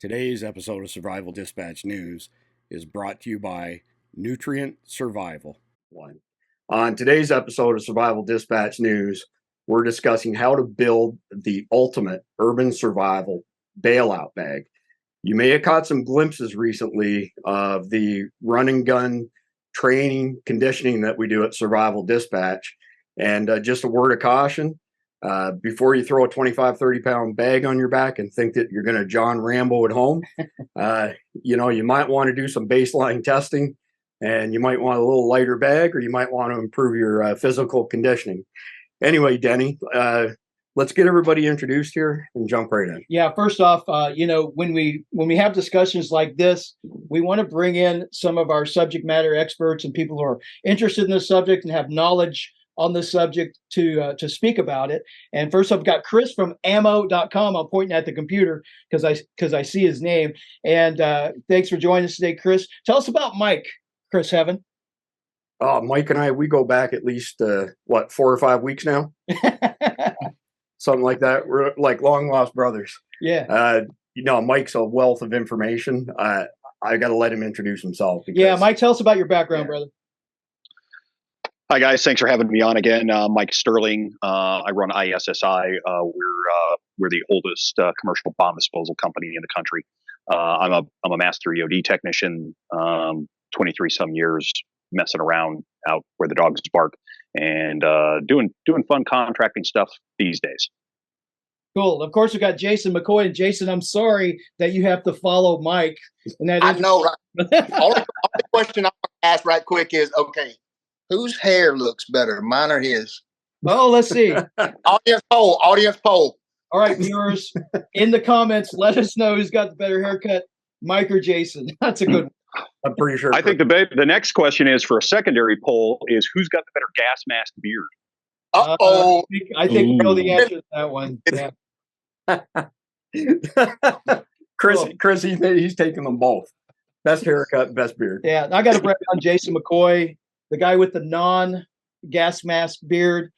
Today's episode of Survival Dispatch News is brought to you by Nutrient Survival. On today's episode of Survival Dispatch News, we're discussing how to build the ultimate urban survival bailout bag. You may have caught some glimpses recently of the run and gun training, conditioning that we do at Survival Dispatch. And just a word of caution, before you throw a 25, 30-pound bag on your back and think that you're going to John Rambo at home, you might want to do some baseline testing, and you might want a little lighter bag, or you might want to improve your physical conditioning. Anyway, Denny, let's get everybody introduced here and jump right in. Yeah, first off, when we have discussions like this, we want to bring in some of our subject matter experts and people who are interested in the subject and have knowledge on the subject to speak about it. And first I've got Chris from ammo.com. I'm pointing at the computer because I see his name. And thanks for joining us today, Chris. Tell us about Mike, Chris Heaven. Mike and I, we go back at least, 4 or 5 weeks now? Something like that. We're like long lost brothers. Yeah. Mike's a wealth of information. I got to let him introduce himself. Yeah, Mike, tell us about your background, brother. Hi, guys. Thanks for having me on again. Mike Sterling. I run ISSI. We're the oldest commercial bomb disposal company in the country. I'm a master EOD technician, 23 some years messing around out where the dogs bark, and doing fun contracting stuff these days. Cool. Of course, we got Jason McCoy. And Jason, I'm sorry that you have to follow Mike. And that I know, right? Only question I want to ask right quick is, okay, whose hair looks better, mine or his? Oh, let's see. Audience poll. All right, viewers, in the comments, let us know who's got the better haircut, Mike or Jason. That's a good one. I'm pretty sure. I think the next question is for a secondary poll is who's got the better gas mask beard? Uh-oh. I think we know the answer to that one. Yeah. Chris, he's taking them both. Best haircut, best beard. Yeah, I got to bring on Jason McCoy, the guy with the non-gas mask beard.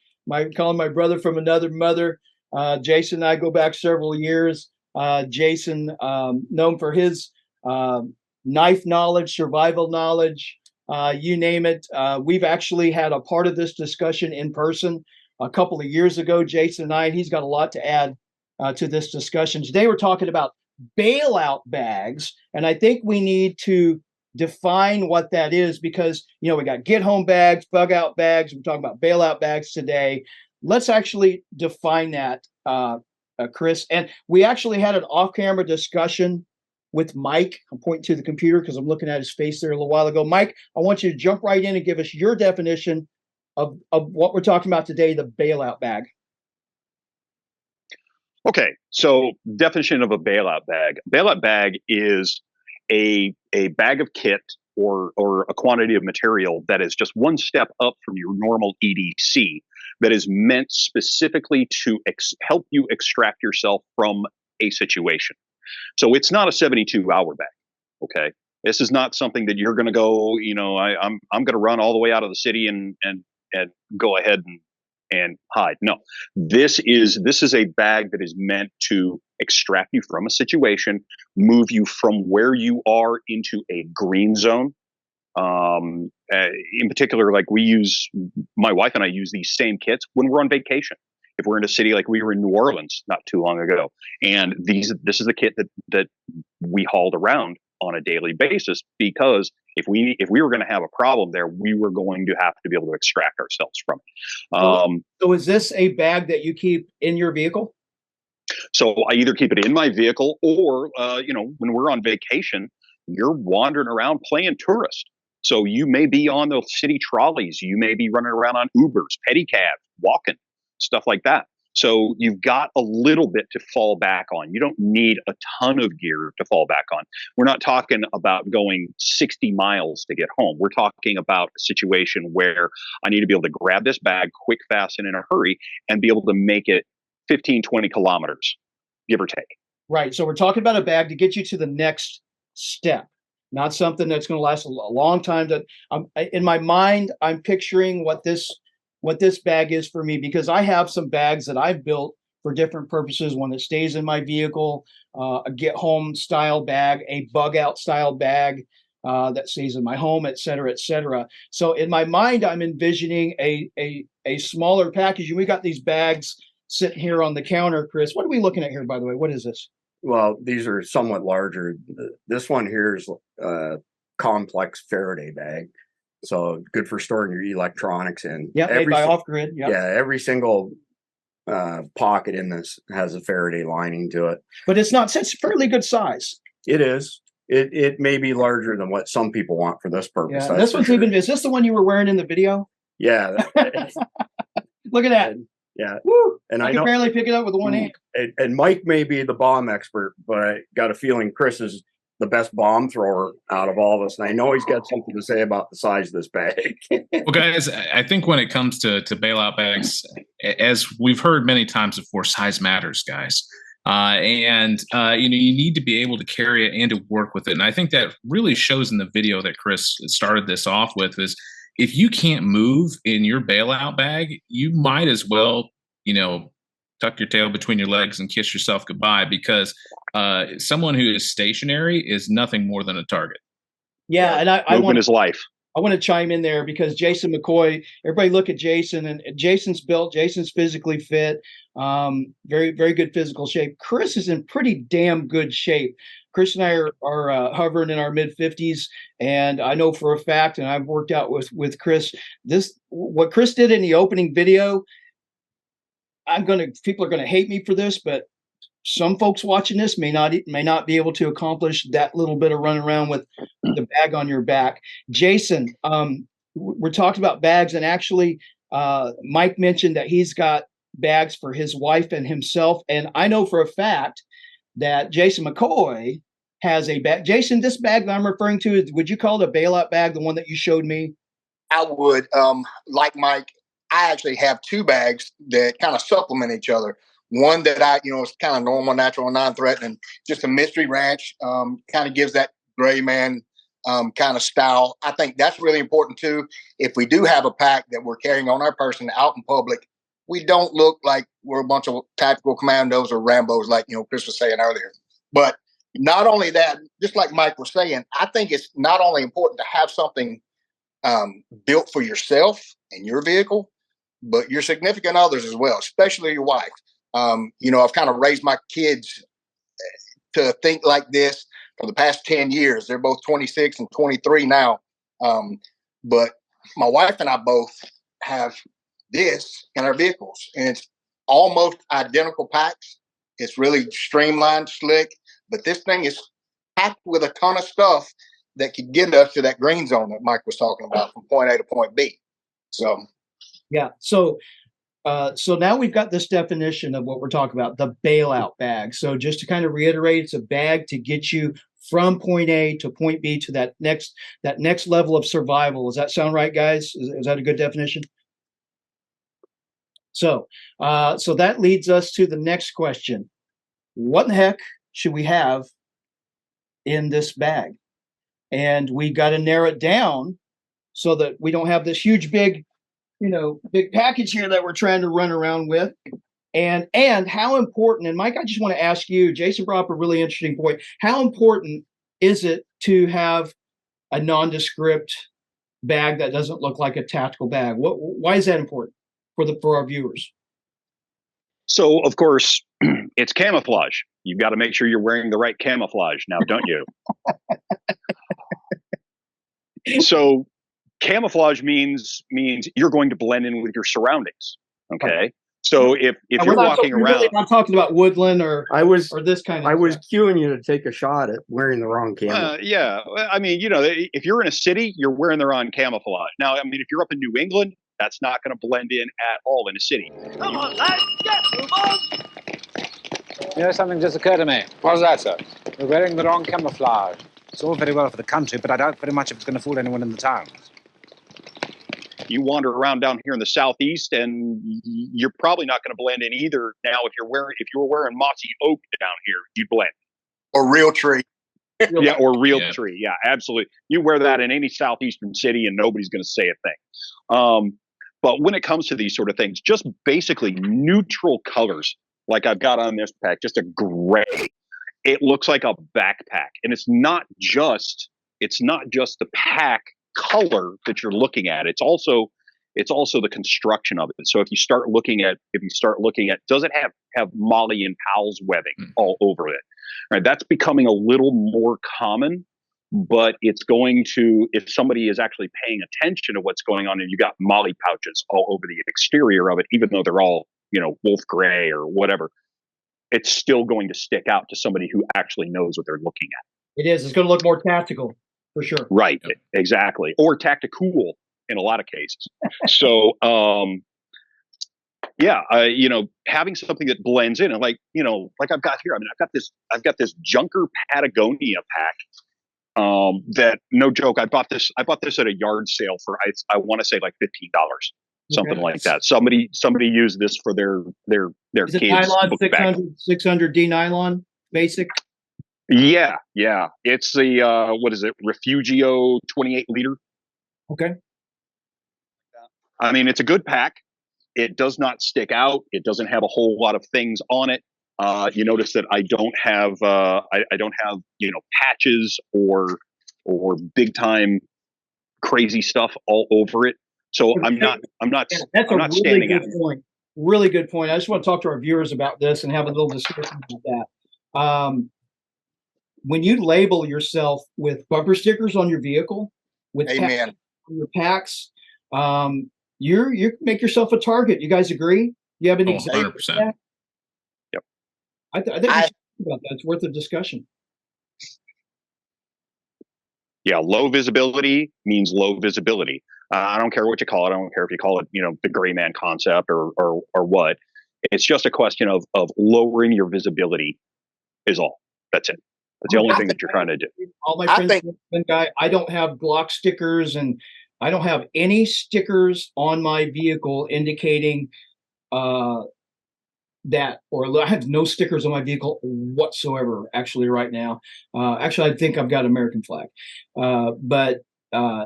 Calling my brother from another mother. Jason and I go back several years. Jason, known for his knife knowledge, survival knowledge, you name it. We've actually had a part of this discussion in person a couple of years ago, Jason and I. He's got a lot to add to this discussion. Today we're talking about bailout bags, and I think we need to define what that is because, we got get home bags, bug out bags. We're talking about bailout bags today. Let's actually define that, Chris. And we actually had an off-camera discussion with Mike. I'm pointing to the computer because I'm looking at his face there a little while ago. Mike, I want you to jump right in and give us your definition of what we're talking about today, the bailout bag. Okay, so definition of a bailout bag. Bailout bag is a bag of kit or a quantity of material that is just one step up from your normal EDC that is meant specifically to help you extract yourself from a situation. So it's not a 72-hour bag, okay? This is not something that you're going to go, I'm going to run all the way out of the city and go ahead and hide. No, this is a bag that is meant to extract you from a situation, move you from where you are into a green zone. In particular, like my wife and I use these same kits when we're on vacation. If we're in a city like we were in New Orleans not too long ago, and this is the kit that we hauled around on a daily basis because if we were going to have a problem there, we were going to have to be able to extract ourselves from it. So is this a bag that you keep in your vehicle? So I either keep it in my vehicle or, when we're on vacation, you're wandering around playing tourist. So you may be on those city trolleys. You may be running around on Ubers, pedicabs, walking, stuff like that. So you've got a little bit to fall back on. You don't need a ton of gear to fall back on. We're not talking about going 60 miles to get home. We're talking about a situation where I need to be able to grab this bag quick, fast, and in a hurry and be able to make it 15, 20 kilometers, give or take. Right. So we're talking about a bag to get you to the next step, not something that's going to last a long time. That in my mind, I'm picturing what this bag is for me, because I have some bags that I've built for different purposes. One that stays in my vehicle, a get home style bag, a bug out style bag that stays in my home, et cetera, et cetera. So in my mind, I'm envisioning a smaller package. And we got these bags sitting here on the counter, Chris. What are we looking at here, by the way? What is this? Well, these are somewhat larger. This one here is a complex Faraday bag. So good for storing your electronics in. Yeah, made by Off Grid. Yeah, every single pocket in this has a Faraday lining to it. But it's fairly good size. It is. It may be larger than what some people want for this purpose. Yeah, this one's even. Is this the one you were wearing in the video? Yeah. Look at that. Yeah. Woo! And I can barely pick it up with one hand. And Mike may be the bomb expert, but I got a feeling Chris is the best bomb thrower out of all of us. And I know he's got something to say about the size of this bag. Well, guys, I think when it comes to bailout bags, as we've heard many times before, size matters, guys. You need to be able to carry it and to work with it. And I think that really shows in the video that Chris started this off with is if you can't move in your bailout bag, you might as well, tuck your tail between your legs and kiss yourself goodbye, because someone who is stationary is nothing more than a target. Yeah, and I want his life. I want to chime in there because Jason McCoy, everybody look at Jason, and Jason's built, Jason's physically fit, very, very good physical shape. Chris is in pretty damn good shape. Chris and I are hovering in our mid-50s, and I know for a fact, and I've worked out with Chris, what Chris did in the opening video, people are gonna hate me for this, but some folks watching this may not be able to accomplish that little bit of running around with the bag on your back. Jason, we're talking about bags, and actually, Mike mentioned that he's got bags for his wife and himself, and I know for a fact that Jason McCoy has a bag. Jason, this bag that I'm referring to, would you call it a bailout bag, the one that you showed me? I would. Like Mike, I actually have two bags that kind of supplement each other. One that is kind of normal, natural, non-threatening, just a mystery ranch, kind of gives that gray man kind of style. I think that's really important too. If we do have a pack that we're carrying on our person out in public, we don't look like we're a bunch of tactical commandos or Rambos, like Chris was saying earlier. But not only that, just like Mike was saying, I think it's not only important to have something built for yourself and your vehicle, but your significant others as well, especially your wife. I've kind of raised my kids to think like this for the past 10 years. They're both 26 and 23 now. But my wife and I both have this in our vehicles, and it's almost identical packs. It's really streamlined, slick, but this thing is packed with a ton of stuff that could get us to that green zone that Mike was talking about from point A to point B. So, yeah. So now we've got this definition of what we're talking about, the bailout bag. So just to kind of reiterate, it's a bag to get you from point A to point B to that next level of survival. Does that sound right, guys? Is that a good definition? So that leads us to the next question. What in the heck should we have in this bag? And we got to narrow it down so that we don't have this huge, big package here that we're trying to run around with. And how important, and Mike, I just want to ask you, Jason brought up a really interesting point. How important is it to have a nondescript bag that doesn't look like a tactical bag? Why is that important for our viewers? So, of course, it's camouflage. You've got to make sure you're wearing the right camouflage now, don't you? So camouflage means you're going to blend in with your surroundings. Okay. So if you're walking around, I'm talking about woodland or this kind of. I was cueing you to take a shot at wearing the wrong camo. Yeah. I mean, if you're in a city, you're wearing the wrong camouflage. Now, I mean, if you're up in New England, that's not going to blend in at all in a city. Come on, lads, move on. Something just occurred to me. What's that, sir? We're wearing the wrong camouflage. It's all very well for the country, but I doubt very much if it's going to fool anyone in the towns. You wander around down here in the southeast, and you're probably not going to blend in either. Now, if you were wearing mossy oak down here, you'd blend. Or real tree. Yeah, or real tree. Yeah, absolutely. You wear that in any southeastern city, and nobody's going to say a thing. But when it comes to these sort of things, just basically neutral colors like I've got on this pack, just a gray. It looks like a backpack, and it's not just the pack color that you're looking at. It's also the construction of it. So if you start looking at, does it have Molly and Powell's webbing all over it? Right, that's becoming a little more common, but it's going to, if somebody is actually paying attention to what's going on, and you got Molly pouches all over the exterior of it, even though they're all, wolf gray or whatever, it's still going to stick out to somebody who actually knows what they're looking at. It is. It's going to look more tactical, for sure. Right, exactly. Or tactical in a lot of cases. So, having something that blends in, and like I've got here. I mean, I've got this Junker Patagonia pack. That, no joke, I bought this at a yard sale for I want to say like $15, something like that. Somebody used this for their Is it kids' nylon, book bag. 600 D nylon basic? Yeah. It's the what is it? Refugio 28 liter. Okay. I mean, it's a good pack. It does not stick out. It doesn't have a whole lot of things on it. You notice that I don't have patches or big time crazy stuff all over it. So I'm not That's I'm not a really standing good out. point. Really good point. I just want to talk to our viewers about this and have a little discussion about that. When you label yourself with bumper stickers on your vehicle, with Amen. on your packs, you make yourself a target. You guys agree? You have any examples of 100%. that? Yep. I think we should talk about that. It's worth a discussion. Yeah, low visibility means low visibility. I don't care what you call it. I don't care if you call it, the gray man concept or what. It's just a question of lowering your visibility is all. That's it. That's the only thing that you're trying to do. All my friends, I don't have Glock stickers, and I don't have any stickers on my vehicle indicating that, or I have no stickers on my vehicle whatsoever. Actually, right now, I think I've got American flag, but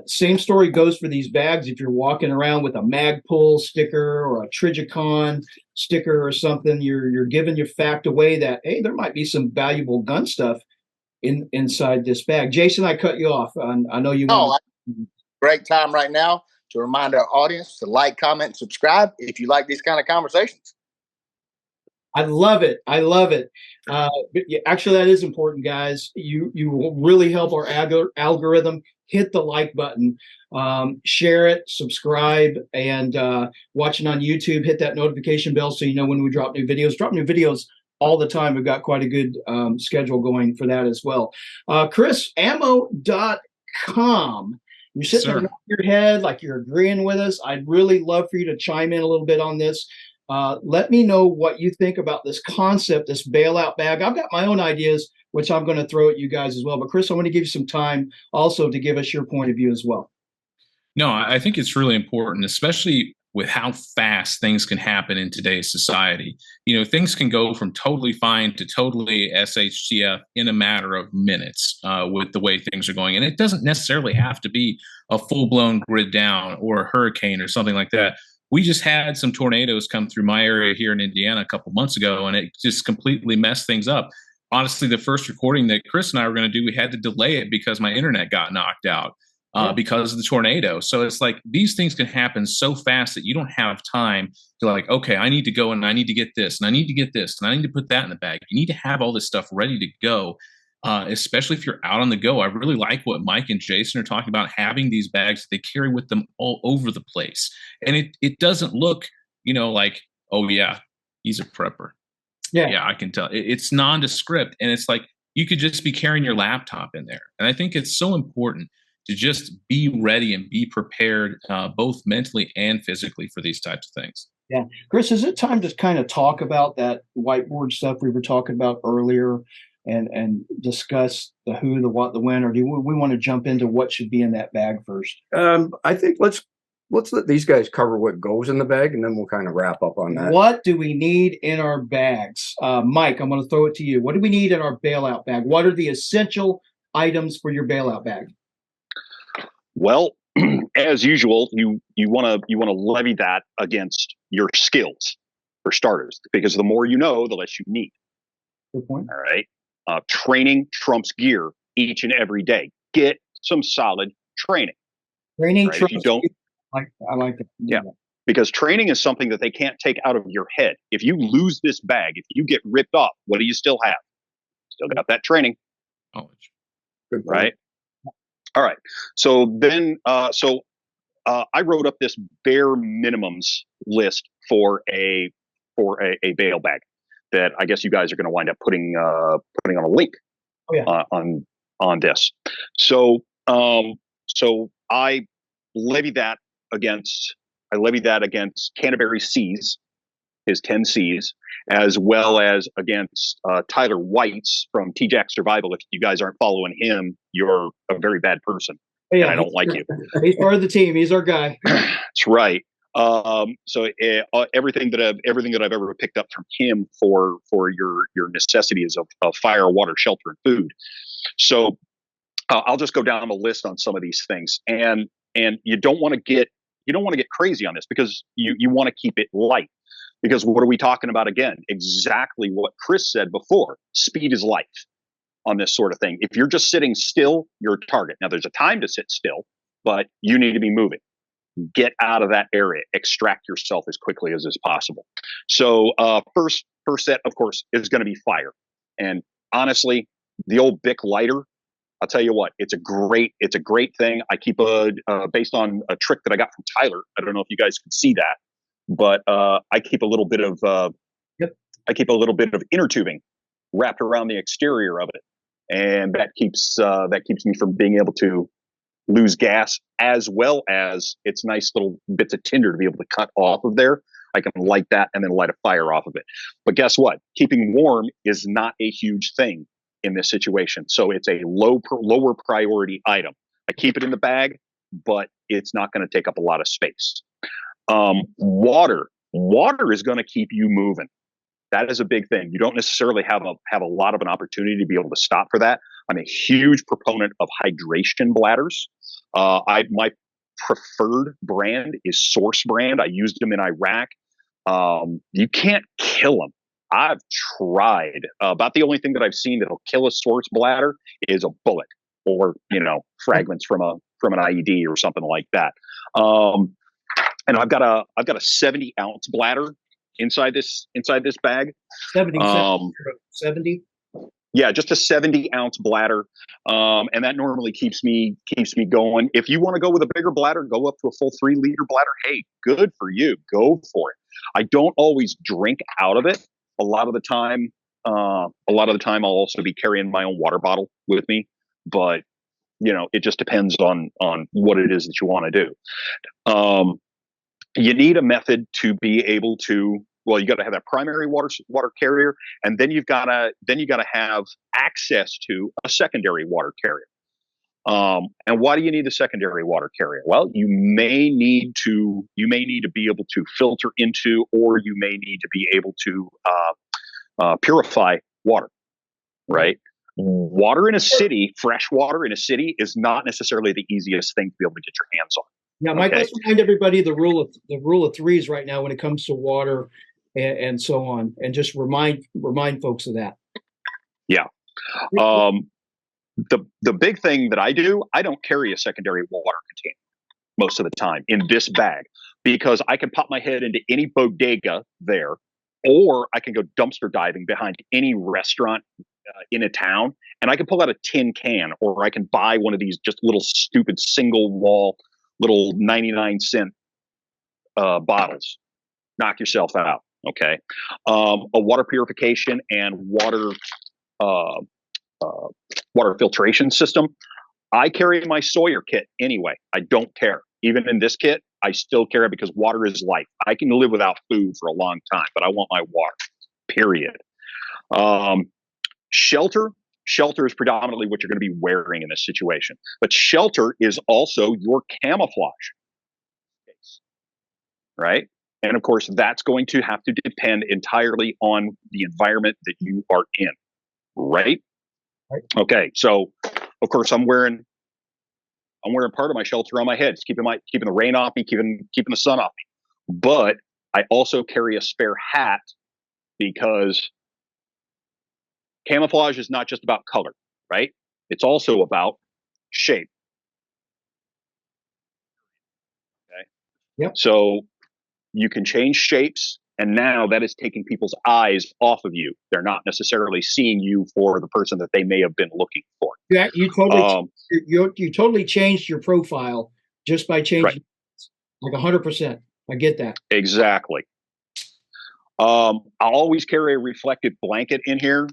same story goes for these bags. If you're walking around with a Magpul sticker or a Trigicon sticker or something, you're giving your fact away that, hey, there might be some valuable gun stuff inside this bag. Jason, I cut you off. I know you want. Great time right now to remind our audience to like, comment, and subscribe if you like these kind of conversations. I love it. Actually, that is important, guys. You will really help our algorithm. Hit the like button, share it, subscribe, and watching on YouTube, hit that notification bell so you know when we drop new videos. Drop new videos all the time. We've got quite a good schedule going for that as well. Chris, ammo.com. You're sitting there nodding your head like you're agreeing with us. I'd really love for you to chime in a little bit on this. Let me know what you think about this concept, this bailout bag. I've got my own ideas, which I'm going to throw at you guys as well. But Chris, I want to give you some time also to give us your point of view as well. No, I think it's really important, especially with how fast things can happen in today's society. Things can go from totally fine to totally SHTF in a matter of minutes with the way things are going. And it doesn't necessarily have to be a full-blown grid down or a hurricane or something like that. We just had some tornadoes come through my area here in Indiana a couple months ago, and it just completely messed things up. Honestly, the first recording that Chris and I were going to do, we had to delay it because my internet got knocked out because of the tornado. So it's like these things can happen so fast that you don't have time to okay, I need to go and I need to get this and I need to get this and I need to put that in the bag. You need to have all this stuff ready to go, especially if you're out on the go. I really like what Mike and Jason are talking about, having these bags that they carry with them all over the place. And it doesn't look, like, oh, yeah, he's a prepper. Yeah, I can tell. It's nondescript. And it's like you could just be carrying your laptop in there. And I think it's so important to just be ready and be prepared both mentally and physically for these types of things. Yeah. Chris, is it time to kind of talk about that whiteboard stuff we were talking about earlier and discuss the who, the what, the when, or do we want to jump into what should be in that bag first? I think let's let these guys cover what goes in the bag, and then we'll kind of wrap up on that. What do we need in our bags? Mike, I'm going to throw it to you. What do we need in our bailout bag? What are the essential items for your bailout bag? Well, as usual, you want to levy that against your skills. for starters, because the more you know, the less you need. Good point. All right. Training trumps gear each and every day. Get some solid training. Training right? If you don't, I like it. Yeah. Because training is something that they can't take out of your head. If you lose this bag, if you get ripped off, what do you still have? Still got that training. Knowledge. Good point. Right. All right. So then, I wrote up this bare minimums list for a bail bag that I guess you guys are going to wind up putting on a link on this. So I levied that against Canterbury C's, his 10 C's, as well as against Tyler White's from TJAC Survival. If you guys aren't following him, you're a very bad person. And I don't like you. He's part of the team. He's our guy. That's right. So everything that I've ever picked up from him for your necessities of fire, water, shelter, and food. So I'll just go down the list on some of these things, and you don't want to get crazy on this, because you want to keep it light. Because what are we talking about again? Exactly what Chris said before. Speed is life on this sort of thing. If you're just sitting still, you're a target. Now, there's a time to sit still, but you need to be moving. Get out of that area. Extract yourself as quickly as is possible. So first set, of course, is going to be fire. And honestly, the old Bic lighter, I'll tell you what, it's a great thing. I keep based on a trick that I got from Tyler. I don't know if you guys can see that, but I keep a little bit of inner tubing wrapped around the exterior of it, and that keeps me from being able to lose gas, as well as it's nice little bits of tinder to be able to cut off of there. I can light that and then light a fire off of it. But guess what? Keeping warm is not a huge thing in this situation. So it's a lower priority item. I keep it in the bag, but it's not going to take up a lot of space. Water is going to keep you moving. That is a big thing. You don't necessarily have a lot of an opportunity to be able to stop for that. I'm a huge proponent of hydration bladders. My preferred brand is Source brand. I used them in Iraq. You can't kill them. I've tried. About the only thing that I've seen that'll kill a Source bladder is a bullet, or fragments from an IED or something like that. And I've got a 70-ounce bladder inside this bag. 70. Yeah, just a 70-ounce bladder, and that normally keeps me going. If you want to go with a bigger bladder, go up to a full 3-liter bladder. Hey, good for you. Go for it. I don't always drink out of it. A lot of the time, I'll also be carrying my own water bottle with me. But it just depends on what it is that you want to do. You need a method to be able to. Well, you got to have that primary water carrier, and then you got to have access to a secondary water carrier. And why do you need the secondary water carrier? Well, you may need to be able to filter into, or you may need to be able to purify water. Right? Water in a city, fresh water in a city, is not necessarily the easiest thing to be able to get your hands on. Now, Mike, let's remind everybody the rule of threes right now when it comes to water and so on, and just remind folks of that. Yeah. The big thing that I do, I don't carry a secondary water container most of the time in this bag, because I can pop my head into any bodega there, or I can go dumpster diving behind any restaurant in a town, and I can pull out a tin can, or I can buy one of these just little stupid single wall little 99-cent bottles. Knock yourself out. Okay. A water purification and water filtration system. I carry my Sawyer kit anyway. I don't care. Even in this kit, I still carry it, because water is life. I can live without food for a long time, but I want my water, period. Shelter is predominantly what you're going to be wearing in this situation, but shelter is also your camouflage, right? And of course, that's going to have to depend entirely on the environment that you are in, right? Okay, so of course I'm wearing part of my shelter on my head. It's keeping the rain off me, keeping the sun off me. But I also carry a spare hat because camouflage is not just about color, right? It's also about shape. Okay. Yep. So you can change shapes, and now that is taking people's eyes off of you. They're not necessarily seeing you for the person that they may have been looking for. Yeah, you totally changed your profile just by changing, like 100%. I get that. Exactly. I'll always carry a reflective blanket in here.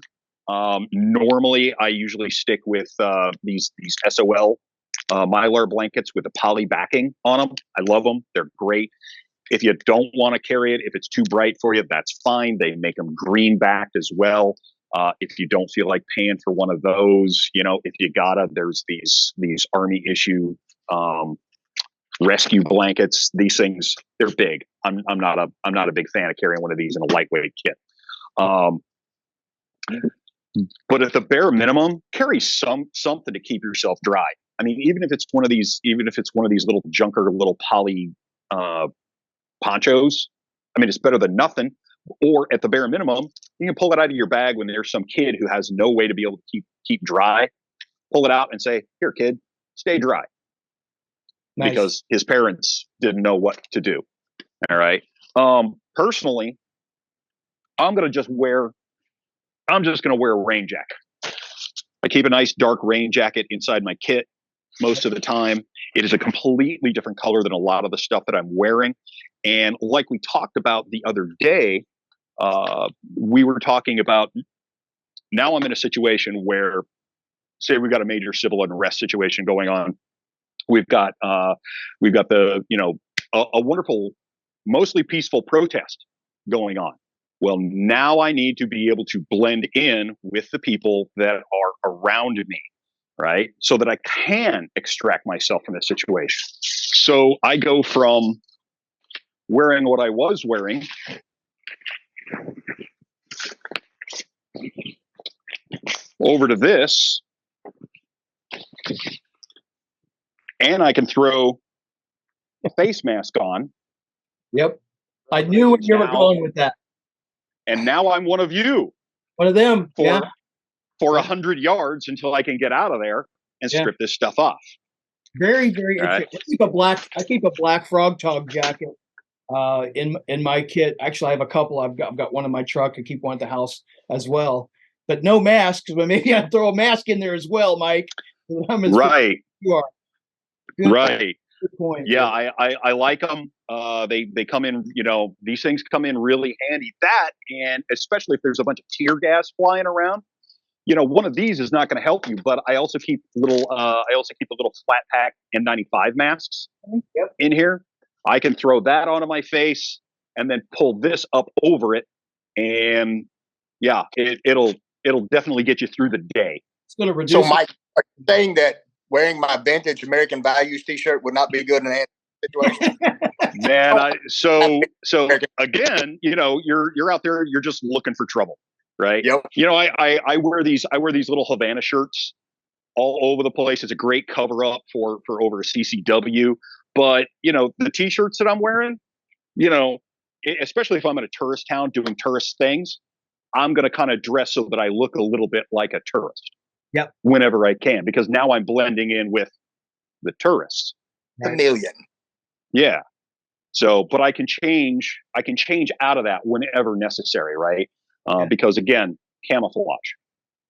Normally, I usually stick with these SOL Mylar blankets with a poly backing on them. I love them. They're great. If you don't want to carry it, if it's too bright for you, that's fine. They make them green backed as well. If you don't feel like paying for one of those, if you gotta, there's these Army issue rescue blankets. These things, they're big. I'm not a big fan of carrying one of these in a lightweight kit. But at the bare minimum, carry something to keep yourself dry. I mean, even if it's one of these little junker little poly ponchos, I mean, it's better than nothing. Or at the bare minimum, you can pull it out of your bag when there's some kid who has no way to be able to keep dry. Pull it out and say, "Here, kid, stay dry." Nice. Because his parents didn't know what to do. All right. Personally, I'm just gonna wear a rain jacket. I keep a nice dark rain jacket inside my kit most of the time. It is a completely different color than a lot of the stuff that I'm wearing. And like we talked about the other day, we were talking about, now I'm in a situation where, say we've got a major civil unrest situation going on. We've got the, a wonderful, mostly peaceful protest going on. Well, now I need to be able to blend in with the people that are around me, right? So that I can extract myself from the situation. So I go from wearing what I was wearing over to this, and I can throw a face mask on. Yep. I knew where you were going with that. And now I'm one of you. One of them. For 100 yards until I can get out of there and strip this stuff off. Very, very interesting. I keep a black frog tog jacket in my kit. Actually, I have a couple. I've got one in my truck. I keep one at the house as well. But no masks. But maybe I'll throw a mask in there as well, Mike. Right. You are. Good right. Point. Good point. Yeah, I like them. They come in, these things come in really handy. That, and especially if there's a bunch of tear gas flying around, one of these is not going to help you. But I also keep little flat pack N95 masks in here. I can throw that onto my face and then pull this up over it, and it'll definitely get you through the day. It's going to reduce. So, Mike, are you saying that wearing my vintage American Values T-shirt would not be good in that situation? Man, so again, you're out there, you're just looking for trouble, right? Yep. I wear these little Havana shirts all over the place. It's a great cover up for over a CCW. But the T-shirts that I'm wearing, especially if I'm in a tourist town doing tourist things, I'm going to kind of dress so that I look a little bit like a tourist. Yep. Whenever I can, because now I'm blending in with the tourists. Chameleon. Yeah. So, but I can change out of that whenever necessary, right? Because again, camouflage.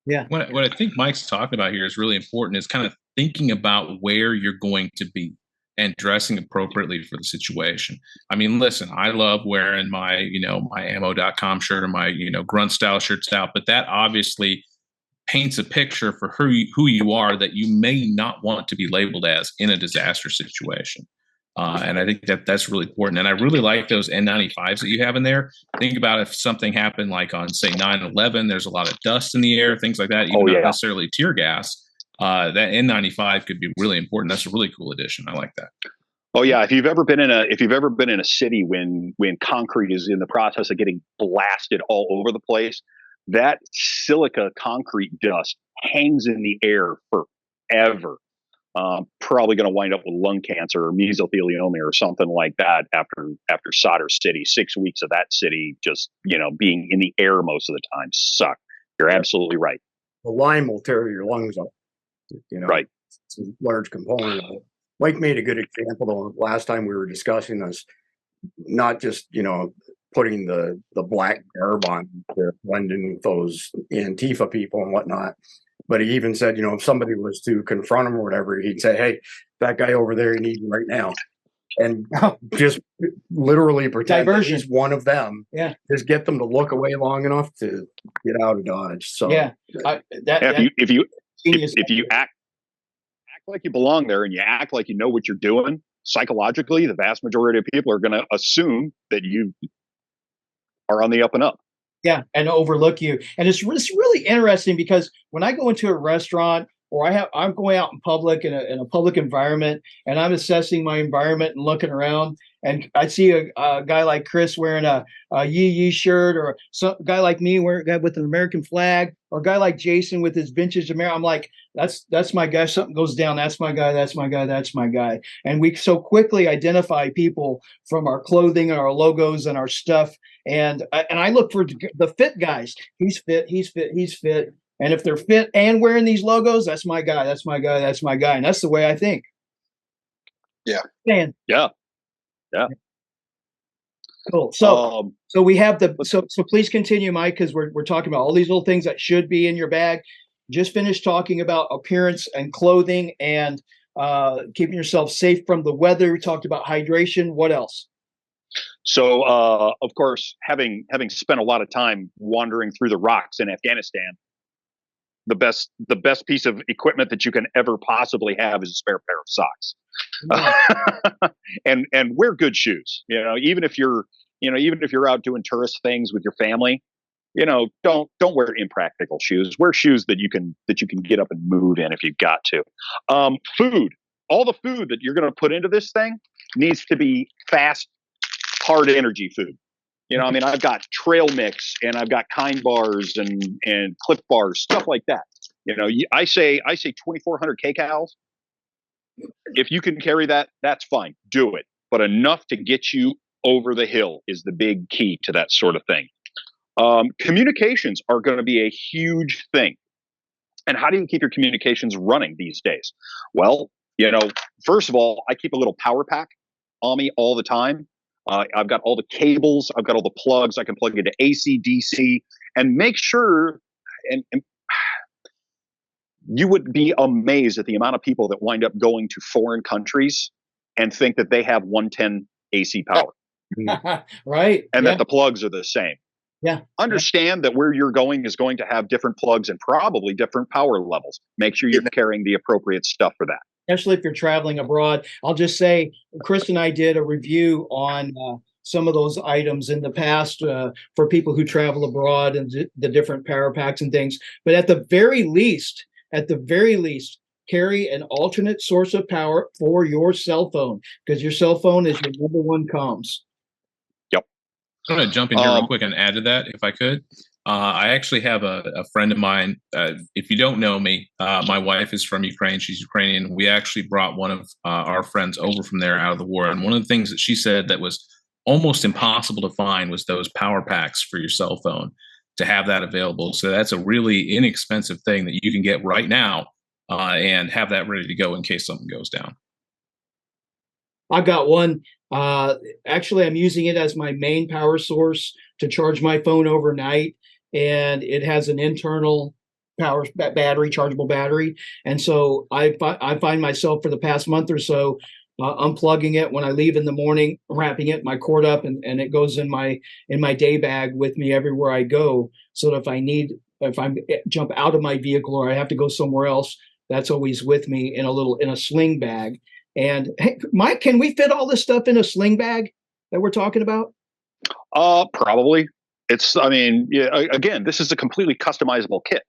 Yeah. What I think Mike's talking about here is really important, is kind of thinking about where you're going to be and dressing appropriately for the situation. I mean, listen, I love wearing my, my ammo.com shirt or my, grunt style shirts out, but that obviously paints a picture for who you are that you may not want to be labeled as in a disaster situation. And I think that's really important. And I really like those N95s that you have in there. Think about if something happened like on, say, 9/11, there's a lot of dust in the air, things like that, even not necessarily tear gas. That N95 could be really important. That's a really cool addition. I like that. Oh yeah, if you've ever been in a city when concrete is in the process of getting blasted all over the place, that silica concrete dust hangs in the air forever. probably going to wind up with lung cancer or mesothelioma or something like that after Solder City. 6 weeks of that city just, being in the air most of the time suck. You're absolutely right. The Lyme will tear your lungs up. Right. It's a large component of it. Mike made a good example though last time we were discussing this, not just, putting the black garb on to blend in with those Antifa people and whatnot. But he even said, if somebody was to confront him or whatever, he'd say, "Hey, that guy over there, he needs you right now." And just literally pretend that he's one of them. Yeah. Just get them to look away long enough to get out of Dodge. So yeah, if you act like you belong there and you act like you know what you're doing, psychologically, the vast majority of people are going to assume that you are on the up and up. Yeah, and overlook you. And it's really interesting because when I go into a restaurant or I'm going out in public in a public environment and I'm assessing my environment and looking around and I see a guy like Chris wearing a Yee shirt or some guy like me wearing with an American flag or a guy like Jason with his vintage American, I'm like, that's my guy. Something goes down. That's my guy. That's my guy. That's my guy. And we so quickly identify people from our clothing and our logos and our stuff. And I look for the fit guys. He's fit. He's fit. He's fit. And if they're fit and wearing these logos, that's my guy. That's my guy. That's my guy. And that's the way I think. Yeah. Man. Yeah. Cool. So we have so please continue, Mike, because we're talking about all these little things that should be in your bag. Just finished talking about appearance and clothing and keeping yourself safe from the weather. We talked about hydration. What else? So, of course, having spent a lot of time wandering through the rocks in Afghanistan, the best piece of equipment that you can ever possibly have is a spare pair of socks, and wear good shoes. Even if you're out doing tourist things with your family, don't wear impractical shoes. Wear shoes that you can get up and move in if you've got to. Food, all the food that you're going to put into this thing needs to be fast, hard energy food. I've got trail mix and I've got Kind bars and Cliff bars, stuff like that. I say 2,400 kcals. If you can carry that, that's fine. Do it. But enough to get you over the hill is the big key to that sort of thing. Communications are going to be a huge thing. And how do you keep your communications running these days? Well, first of all, I keep a little power pack on me all the time. I've got all the cables. I've got all the plugs. I can plug into AC, DC, and make sure. And you would be amazed at the amount of people that wind up going to foreign countries and think that they have 110 AC power. Right. And that the plugs are the same. Yeah. Understand that where you're going is going to have different plugs and probably different power levels. Make sure you're carrying the appropriate stuff for that. Especially if you're traveling abroad. I'll just say, Chris and I did a review on some of those items in the past for people who travel abroad and the different power packs and things. But at the very least, carry an alternate source of power for your cell phone because your cell phone is your number one comms. Yep. I'm going to jump in here real quick and add to that if I could. I actually have a friend of mine. If you don't know me, my wife is from Ukraine. She's Ukrainian. We actually brought one of our friends over from there out of the war. And one of the things that she said that was almost impossible to find was those power packs for your cell phone, to have that available. So that's a really inexpensive thing that you can get right now and have that ready to go in case something goes down. I've got one. Actually, I'm using it as my main power source to charge my phone overnight. And it has an internal power battery, chargeable battery. And so I find myself for the past month or so unplugging it when I leave in the morning, wrapping it, my cord up, and it goes in my day bag with me everywhere I go. So that if I jump out of my vehicle or I have to go somewhere else, that's always with me in a sling bag. And hey, Mike, can we fit all this stuff in a sling bag that we're talking about? Probably. Again, this is a completely customizable kit.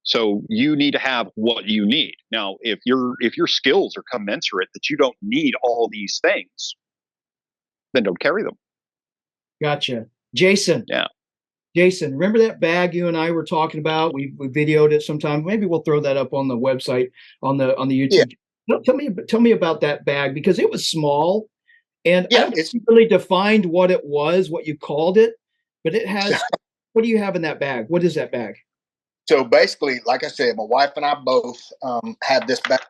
So you need to have what you need. Now, if your skills are commensurate that you don't need all these things, then don't carry them. Gotcha. Jason. Yeah. Jason, remember that bag you and I were talking about? We videoed it sometime. Maybe we'll throw that up on the website, on the YouTube. Tell me about that bag, because it was small, and I Yeah, haven't it's really defined what it was, what you called it, but it has. What do you have in that bag? What is that bag? so basically, like I said, my wife and I both have this bag,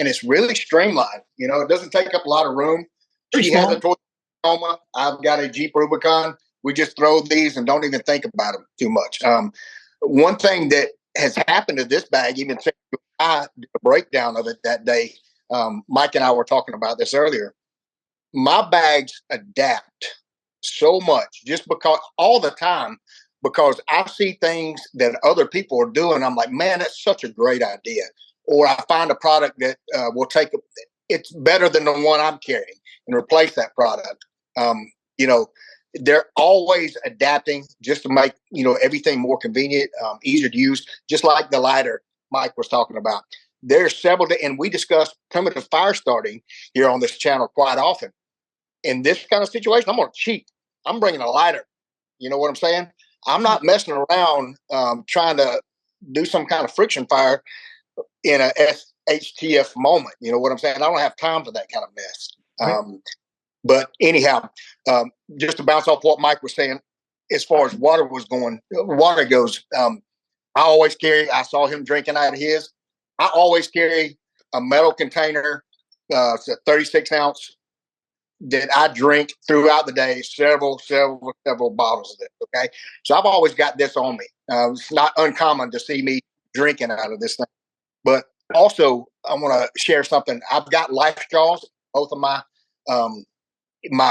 and it's really streamlined. It doesn't take up a lot of room. Pretty She has a small. Toyota Tacoma. I've got a Jeep Rubicon. We just throw these and don't even think about them too much. One thing that has happened to this bag, even since I did a breakdown of it that day, Mike and I were talking about this earlier. My bags adapt so much just because all the time, because I see things that other people are doing. I'm like, man, that's such a great idea. Or I find a product that will take it's better than the one I'm carrying and replace that product. You know, they're always adapting just to make, everything more convenient, easier to use, just like the lighter Mike was talking about. There's several, and we discuss primitive fire starting here on this channel quite often. In this kind of situation, I'm going to cheat. I'm bringing a lighter. You know what I'm saying? I'm not messing around trying to do some kind of friction fire in a SHTF moment. You know what I'm saying? I don't have time for that kind of mess. But anyhow, just to bounce off what Mike was saying, as far as water goes, I saw him drinking out of his. I always carry a metal container, it's a 36 ounce, that I drink throughout the day, several bottles of it. Okay. So I've always got this on me. It's not uncommon to see me drinking out of this thing. But also, I want to share something. I've got life straws, both of my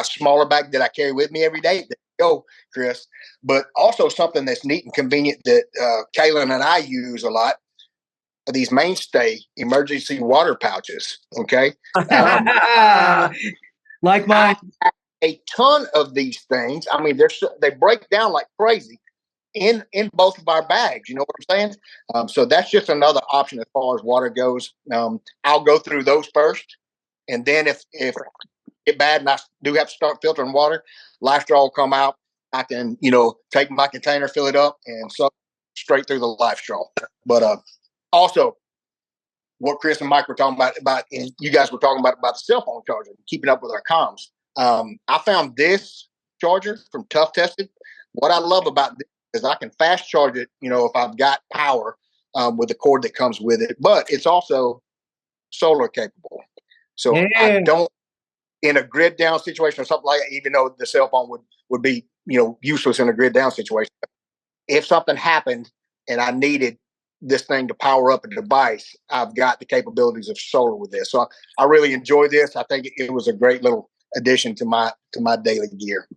smaller bag that I carry with me every day. Go, Chris. But also something that's neat and convenient that Kaylin and I use a lot are these mainstay emergency water pouches. Okay. Like mine. A ton of these things. I mean, they break down like crazy in both of our bags. You know what I'm saying? So that's just another option as far as water goes. I'll go through those first, and then if it get bad and I do have to start filtering water, life straw will come out. I can take my container, fill it up, and suck straight through the life straw. But also, what Chris and Mike were talking about, and you guys were talking about the cell phone charger, keeping up with our comms. I found this charger from Tough Tested. What I love about this is I can fast charge it, if I've got power with the cord that comes with it, but it's also solar capable. So I don't, in a grid down situation or something like that, even though the cell phone would be, useless in a grid down situation. If something happened and I needed this thing to power up a device, I've got the capabilities of solar with this. So I really enjoy this. I think it was a great little addition to my daily gear.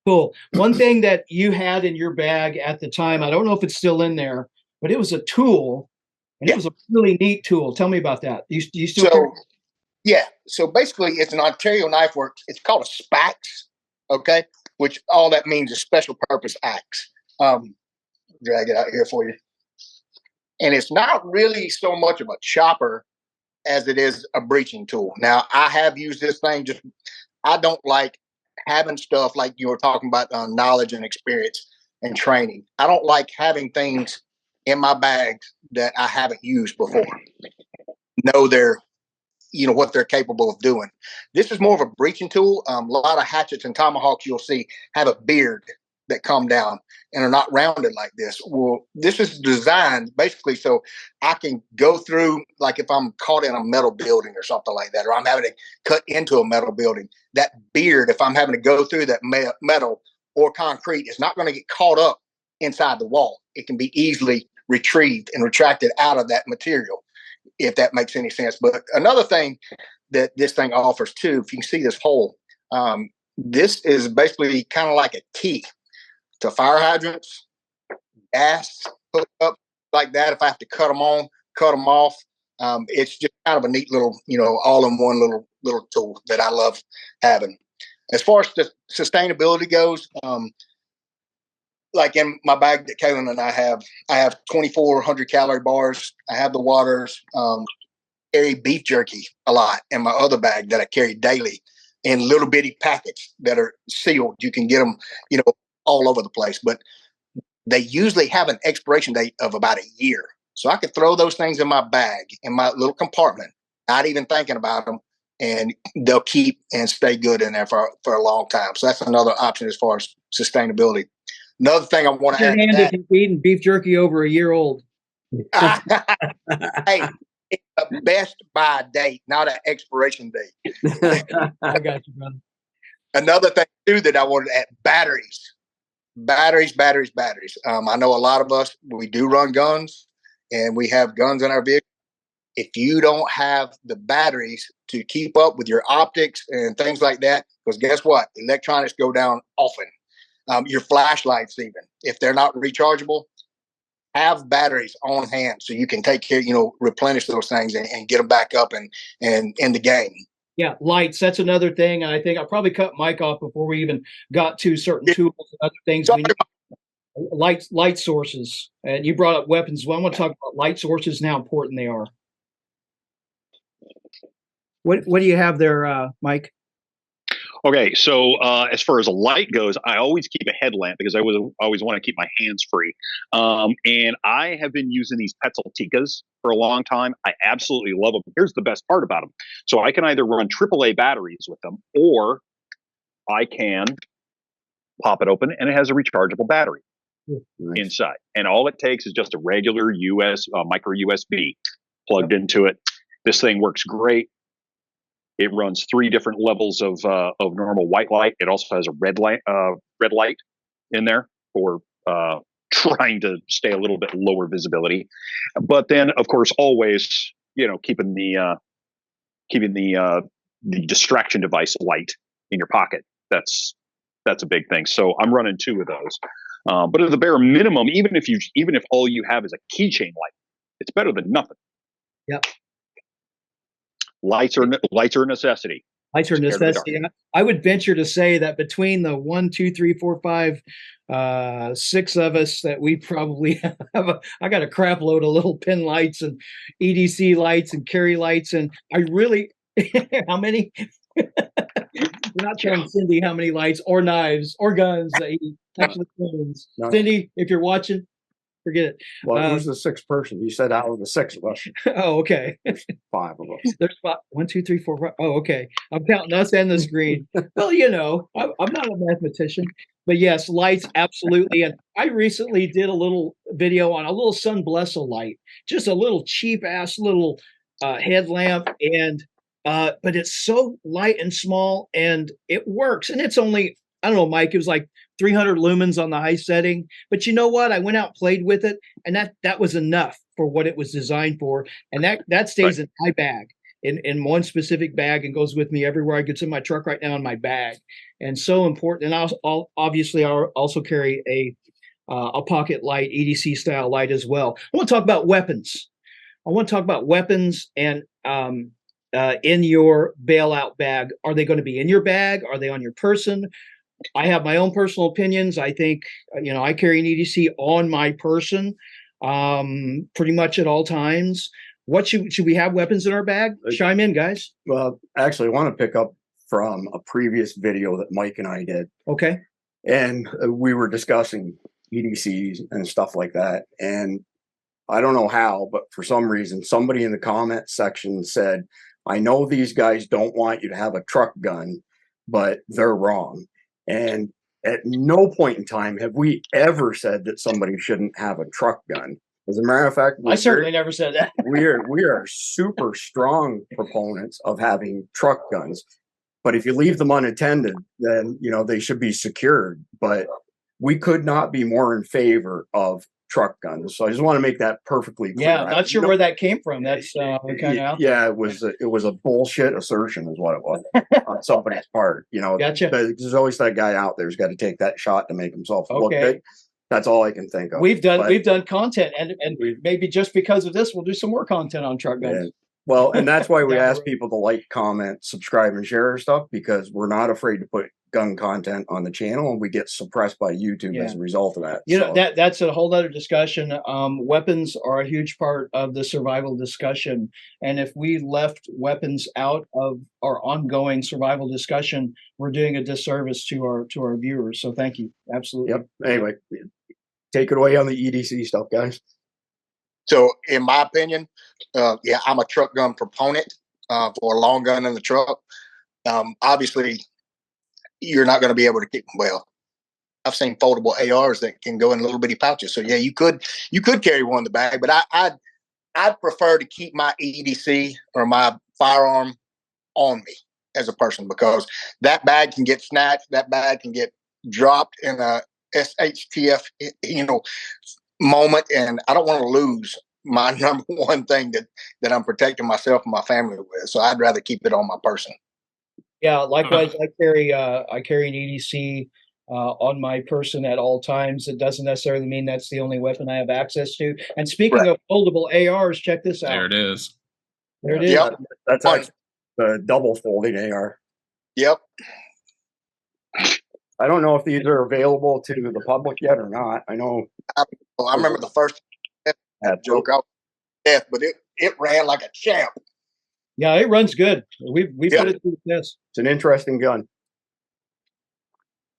Cool. One thing that you had in your bag at the time, I don't know if it's still in there, but it was a tool, and it was a really neat tool. Tell me about that. You still carry? Yeah. So basically, it's an Ontario Knife Works. It's called a SPAX, okay? Which all that means is special purpose axe. Drag it out here for you. And it's not really so much of a chopper as it is a breaching tool. Now, I have used this thing. I don't like having stuff like you were talking about, knowledge and experience and training. I don't like having things in my bags that I haven't used before. Know what they're capable of doing. This is more of a breaching tool. A lot of hatchets and tomahawks you'll see have a beard that come down and are not rounded like this. Well, this is designed basically so I can go through, like if I'm caught in a metal building or something like that, or I'm having to cut into a metal building, that beard, if I'm having to go through that metal or concrete, is not going to get caught up inside the wall. It can be easily retrieved and retracted out of that material, if that makes any sense. But another thing that this thing offers too, if you can see this hole, this is basically kind of like a key to fire hydrants, gas hookup like that. If I have to cut them on, cut them off, it's just kind of a neat little, all-in-one little tool that I love having. As far as the sustainability goes, like in my bag that Kaylin and I have 2,400 calorie bars. I have the waters. Carry beef jerky a lot in my other bag that I carry daily in little bitty packets that are sealed. You can get them, all over the place, but they usually have an expiration date of about a year. So I could throw those things in my bag, in my little compartment, not even thinking about them, and they'll keep and stay good in there for a long time. So that's another option as far as sustainability. Another thing I want to Your add hand to if you're eating beef jerky over a year old. that. Hey, it's a best by date, not an expiration date. I got you, brother. Another thing too that I wanted to add: batteries. I know a lot of us, we do run guns, and we have guns in our vehicle. If you don't have the batteries to keep up with your optics and things like that, because guess what? Electronics go down often. Your flashlights, even if they're not rechargeable, have batteries on hand so you can take care, replenish those things and get them back up and in the game. Yeah, lights. That's another thing. And I think I probably cut Mike off before we even got to certain tools and other things. We need light sources. And you brought up weapons. Well, I want to talk about light sources and how important they are. What do you have there, Mike? Okay, so as far as a light goes, I always keep a headlamp because I always want to keep my hands free. And I have been using these Petzl for a long time. I absolutely love them. Here's the best part about them. So I can either run AAA batteries with them, or I can pop it open and it has a rechargeable battery inside. And all it takes is just a regular micro USB plugged into it. This thing works great. It runs 3 different levels of normal white light. It also has a red light in there for trying to stay a little bit lower visibility. But then, of course, always keeping the distraction device light in your pocket. That's a big thing. So I'm running 2 of those. But at the bare minimum, even if all you have is a keychain light, it's better than nothing. Yep. Lights are a necessity. Lights are a necessity. I would venture to say that between the 1, 2, 3, 4, 5, 6 of us, that we probably have I got a crap load of little pin lights and EDC lights and carry lights, and I really how many? We're not telling Cindy how many lights or knives or guns that he actually owns. No. Cindy, if you're watching, forget it. Well, who's the 6th person? You said out of the 6 of us. Oh, okay. There's 5 of us. There's 5. 1, 2, 3, 4, 5. Oh, okay. I'm counting us and the screen. Well, I'm not a mathematician, but yes, lights, absolutely. And I recently did a little video on a little Sun Blesso light, just a little cheap ass little headlamp, and but it's so light and small, and it works. And it's only, I don't know, Mike, it was like 300 lumens on the high setting. But you know what? I went out, played with it, and that was enough for what it was designed for. And that stays in my bag, in one specific bag, and goes with me everywhere. It's in my truck right now in my bag. And so important. And obviously I also carry a pocket light, EDC style light as well. I want to talk about weapons. And in your bailout bag. Are they going to be in your bag? Are they on your person? I have my own personal opinions. I think, I carry an EDC on my person pretty much at all times. What should we have weapons in our bag? Chime in, guys. Well, actually, I want to pick up from a previous video that Mike and I did. Okay. And we were discussing EDCs and stuff like that. And I don't know how, but for some reason, somebody in the comment section said, I know these guys don't want you to have a truck gun, but they're wrong. And at no point in time have we ever said that somebody shouldn't have a truck gun. As a matter of fact, I certainly never said that. we are super strong proponents of having truck guns. But if you leave them unattended, then, they should be secured. But we could not be more in favor of truck guns. So I just want to make that perfectly clear. Yeah, not sure where that came from. That's kind of it was a bullshit assertion, is what it was on somebody's part. Gotcha. There's always that guy out there who's got to take that shot to make himself look big. That's all I can think of. We've done content, and maybe just because of this, we'll do some more content on truck guns. Yeah. Well, and that's why we ask people to like, comment, subscribe, and share our stuff, because we're not afraid to put gun content on the channel, and we get suppressed by YouTube as a result of that. That's a whole other discussion. Weapons are a huge part of the survival discussion, and if we left weapons out of our ongoing survival discussion, we're doing a disservice to our viewers. So thank you. Absolutely. Yep. Anyway, take it away on the EDC stuff, guys. So in my opinion, I'm a truck gun proponent. for a long gun in the truck. Obviously, you're not going to be able to keep. Well, I've seen foldable ARs that can go in little bitty pouches. So yeah, you could carry one in the bag, but I'd prefer to keep my EDC or my firearm on me as a person, because that bag can get snatched, that bag can get dropped in a SHTF, moment, and I don't want to lose my number one thing that I'm protecting myself and my family with. So I'd rather keep it on my person. Yeah, likewise, I carry an EDC on my person at all times. It doesn't necessarily mean that's the only weapon I have access to. And speaking of foldable ARs, check this out. There it is. There it is. Yep. That's actually the double folding AR. Yep. I don't know if these are available to the public yet or not. I know. Well, I remember the first joke out death, but it ran like a champ. Yeah, it runs good. We put it through this. It's an interesting gun.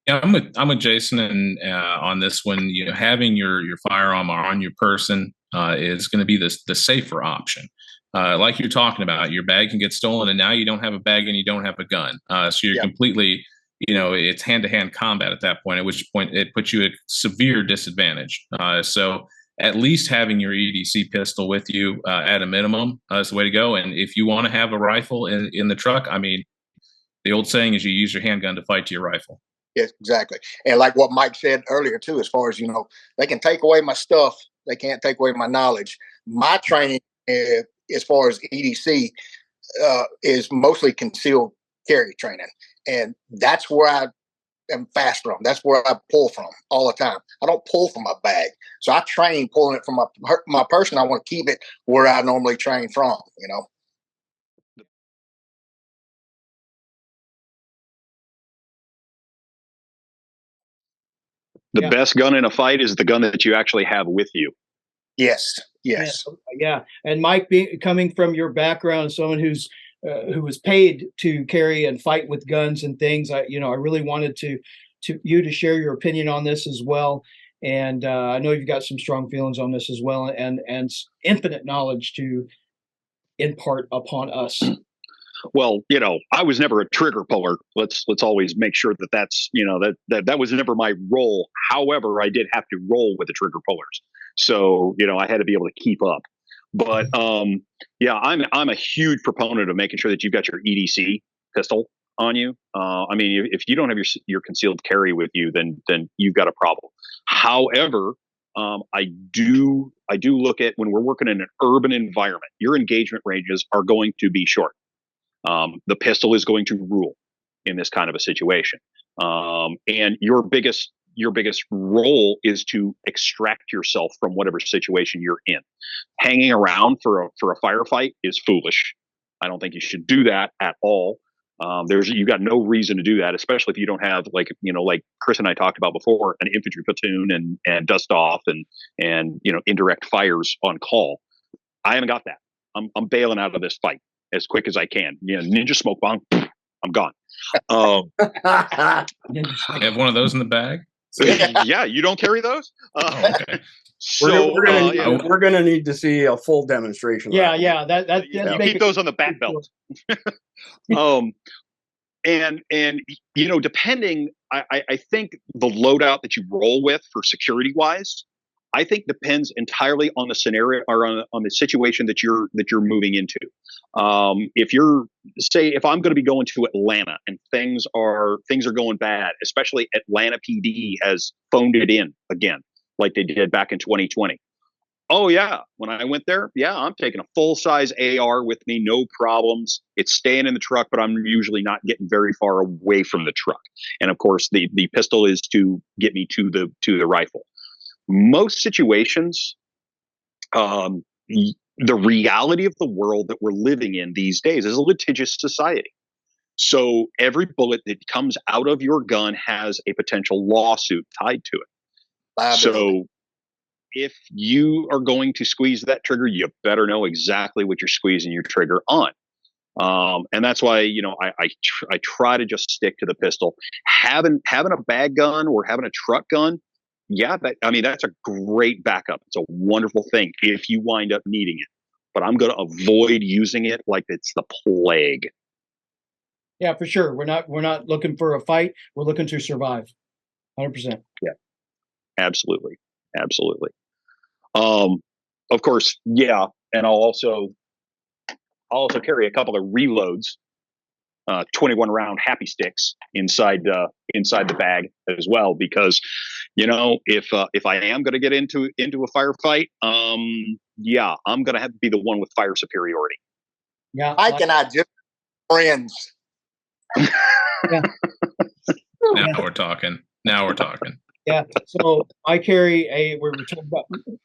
Yeah, I'm with Jason and on this one. You know, having your firearm on your person is going to be the safer option. Like you're talking about, your bag can get stolen, and now you don't have a bag and you don't have a gun. So you're completely, it's hand-to-hand combat at that point. At which point it puts you at severe disadvantage. So at least having your EDC pistol with you at a minimum is the way to go. And if you want to have a rifle in the truck, I mean, the old saying is you use your handgun to fight to your rifle. Yes, exactly. And like what Mike said earlier too, as far as, they can take away my stuff, they can't take away my knowledge. My training, as far as EDC, is mostly concealed carry training. And that's where I am fast from. That's where I pull from all the time. I don't pull from my bag. So I train pulling it from my person. I want to keep it where I normally train from, The best gun in a fight is the gun that you actually have with you. Yes. Yeah. And Mike, coming from your background, someone who was paid to carry and fight with guns and things, I really wanted to share your opinion on this as well. And I know you've got some strong feelings on this as well, and infinite knowledge to impart upon us. Well, I was never a trigger puller. Let's always make sure that's that was never my role. However, I did have to roll with the trigger pullers, so I had to be able to keep up. But I'm a huge proponent of making sure that you've got your EDC pistol on you. I mean, if you don't have your concealed carry with you, then you've got a problem. However, I do look at, when we're working in an urban environment, your engagement ranges are going to be short. The pistol is going to rule in this kind of a situation, and your biggest role is to extract yourself from whatever situation you're in. Hanging around for a firefight is foolish. I don't think you should do that at all. You got no reason to do that, especially if you don't have like Chris and I talked about before, an infantry platoon and dust off and indirect fires on call. I haven't got that. I'm bailing out of this fight as quick as I can. Ninja smoke bomb, I'm gone. You have one of those in the bag? Yeah, you don't carry those? Okay. So we're gonna need to see a full demonstration. Yeah. You keep those on the back belt. And depending, I think the loadout that you roll with for security wise, I think depends entirely on the scenario or on the situation that you're moving into. If I'm going to be going to Atlanta and things are going bad, especially Atlanta PD has phoned it in again, like they did back in 2020. Oh yeah, when I went there, I'm taking a full size AR with me, no problems. It's staying in the truck, but I'm usually not getting very far away from the truck. And of course, the pistol is to get me to the rifle. Most situations, the reality of the world that we're living in these days is a litigious society. So every bullet that comes out of your gun has a potential lawsuit tied to it. So if you are going to squeeze that trigger, you better know exactly what you're squeezing your trigger on. And that's why, I try to just stick to the pistol. Having a bag gun or having a truck gun, that's a great backup. It's a wonderful thing if you wind up needing it. but I'm going to avoid using it like it's the plague. Yeah, for sure. We're not looking for a fight. We're looking to survive. 100%. Yeah, absolutely. Absolutely. Of course, yeah. And I'll also carry a couple of reloads, 21 round happy sticks inside the bag as well, because if I am going to get into a firefight, yeah, I'm going to have to be the one with fire superiority. Yeah, Mike and I just friends. Yeah. Now we're talking. Yeah. So I carry we're talking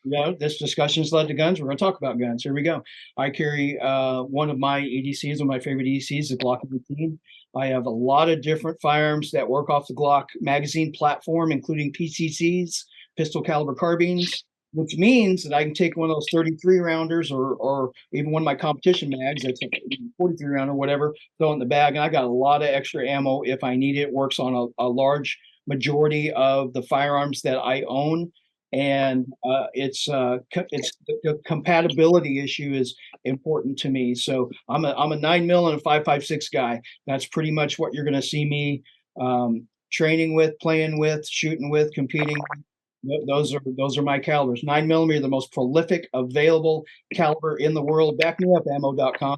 about, this discussion's led to guns. We're going to talk about guns. Here we go. I carry one of my EDCs, one of my favorite EDCs, the Glock 18. I have a lot of different firearms that work off the Glock magazine platform, including PCCs, pistol caliber carbines, which means that I can take one of those 33 rounders or even one of my competition mags, that's a 43 rounder, whatever, throw it in the bag. And I got a lot of extra ammo if I need it. Works on a large majority of the firearms that I own. And it's the compatibility issue is important to me. So I'm a 9mm and a 5.56 guy. That's pretty much what you're going to see me training with, playing with, shooting with, competing. Those are my calibers. 9mm, the most prolific available caliber in the world. Back me up, ammo.com.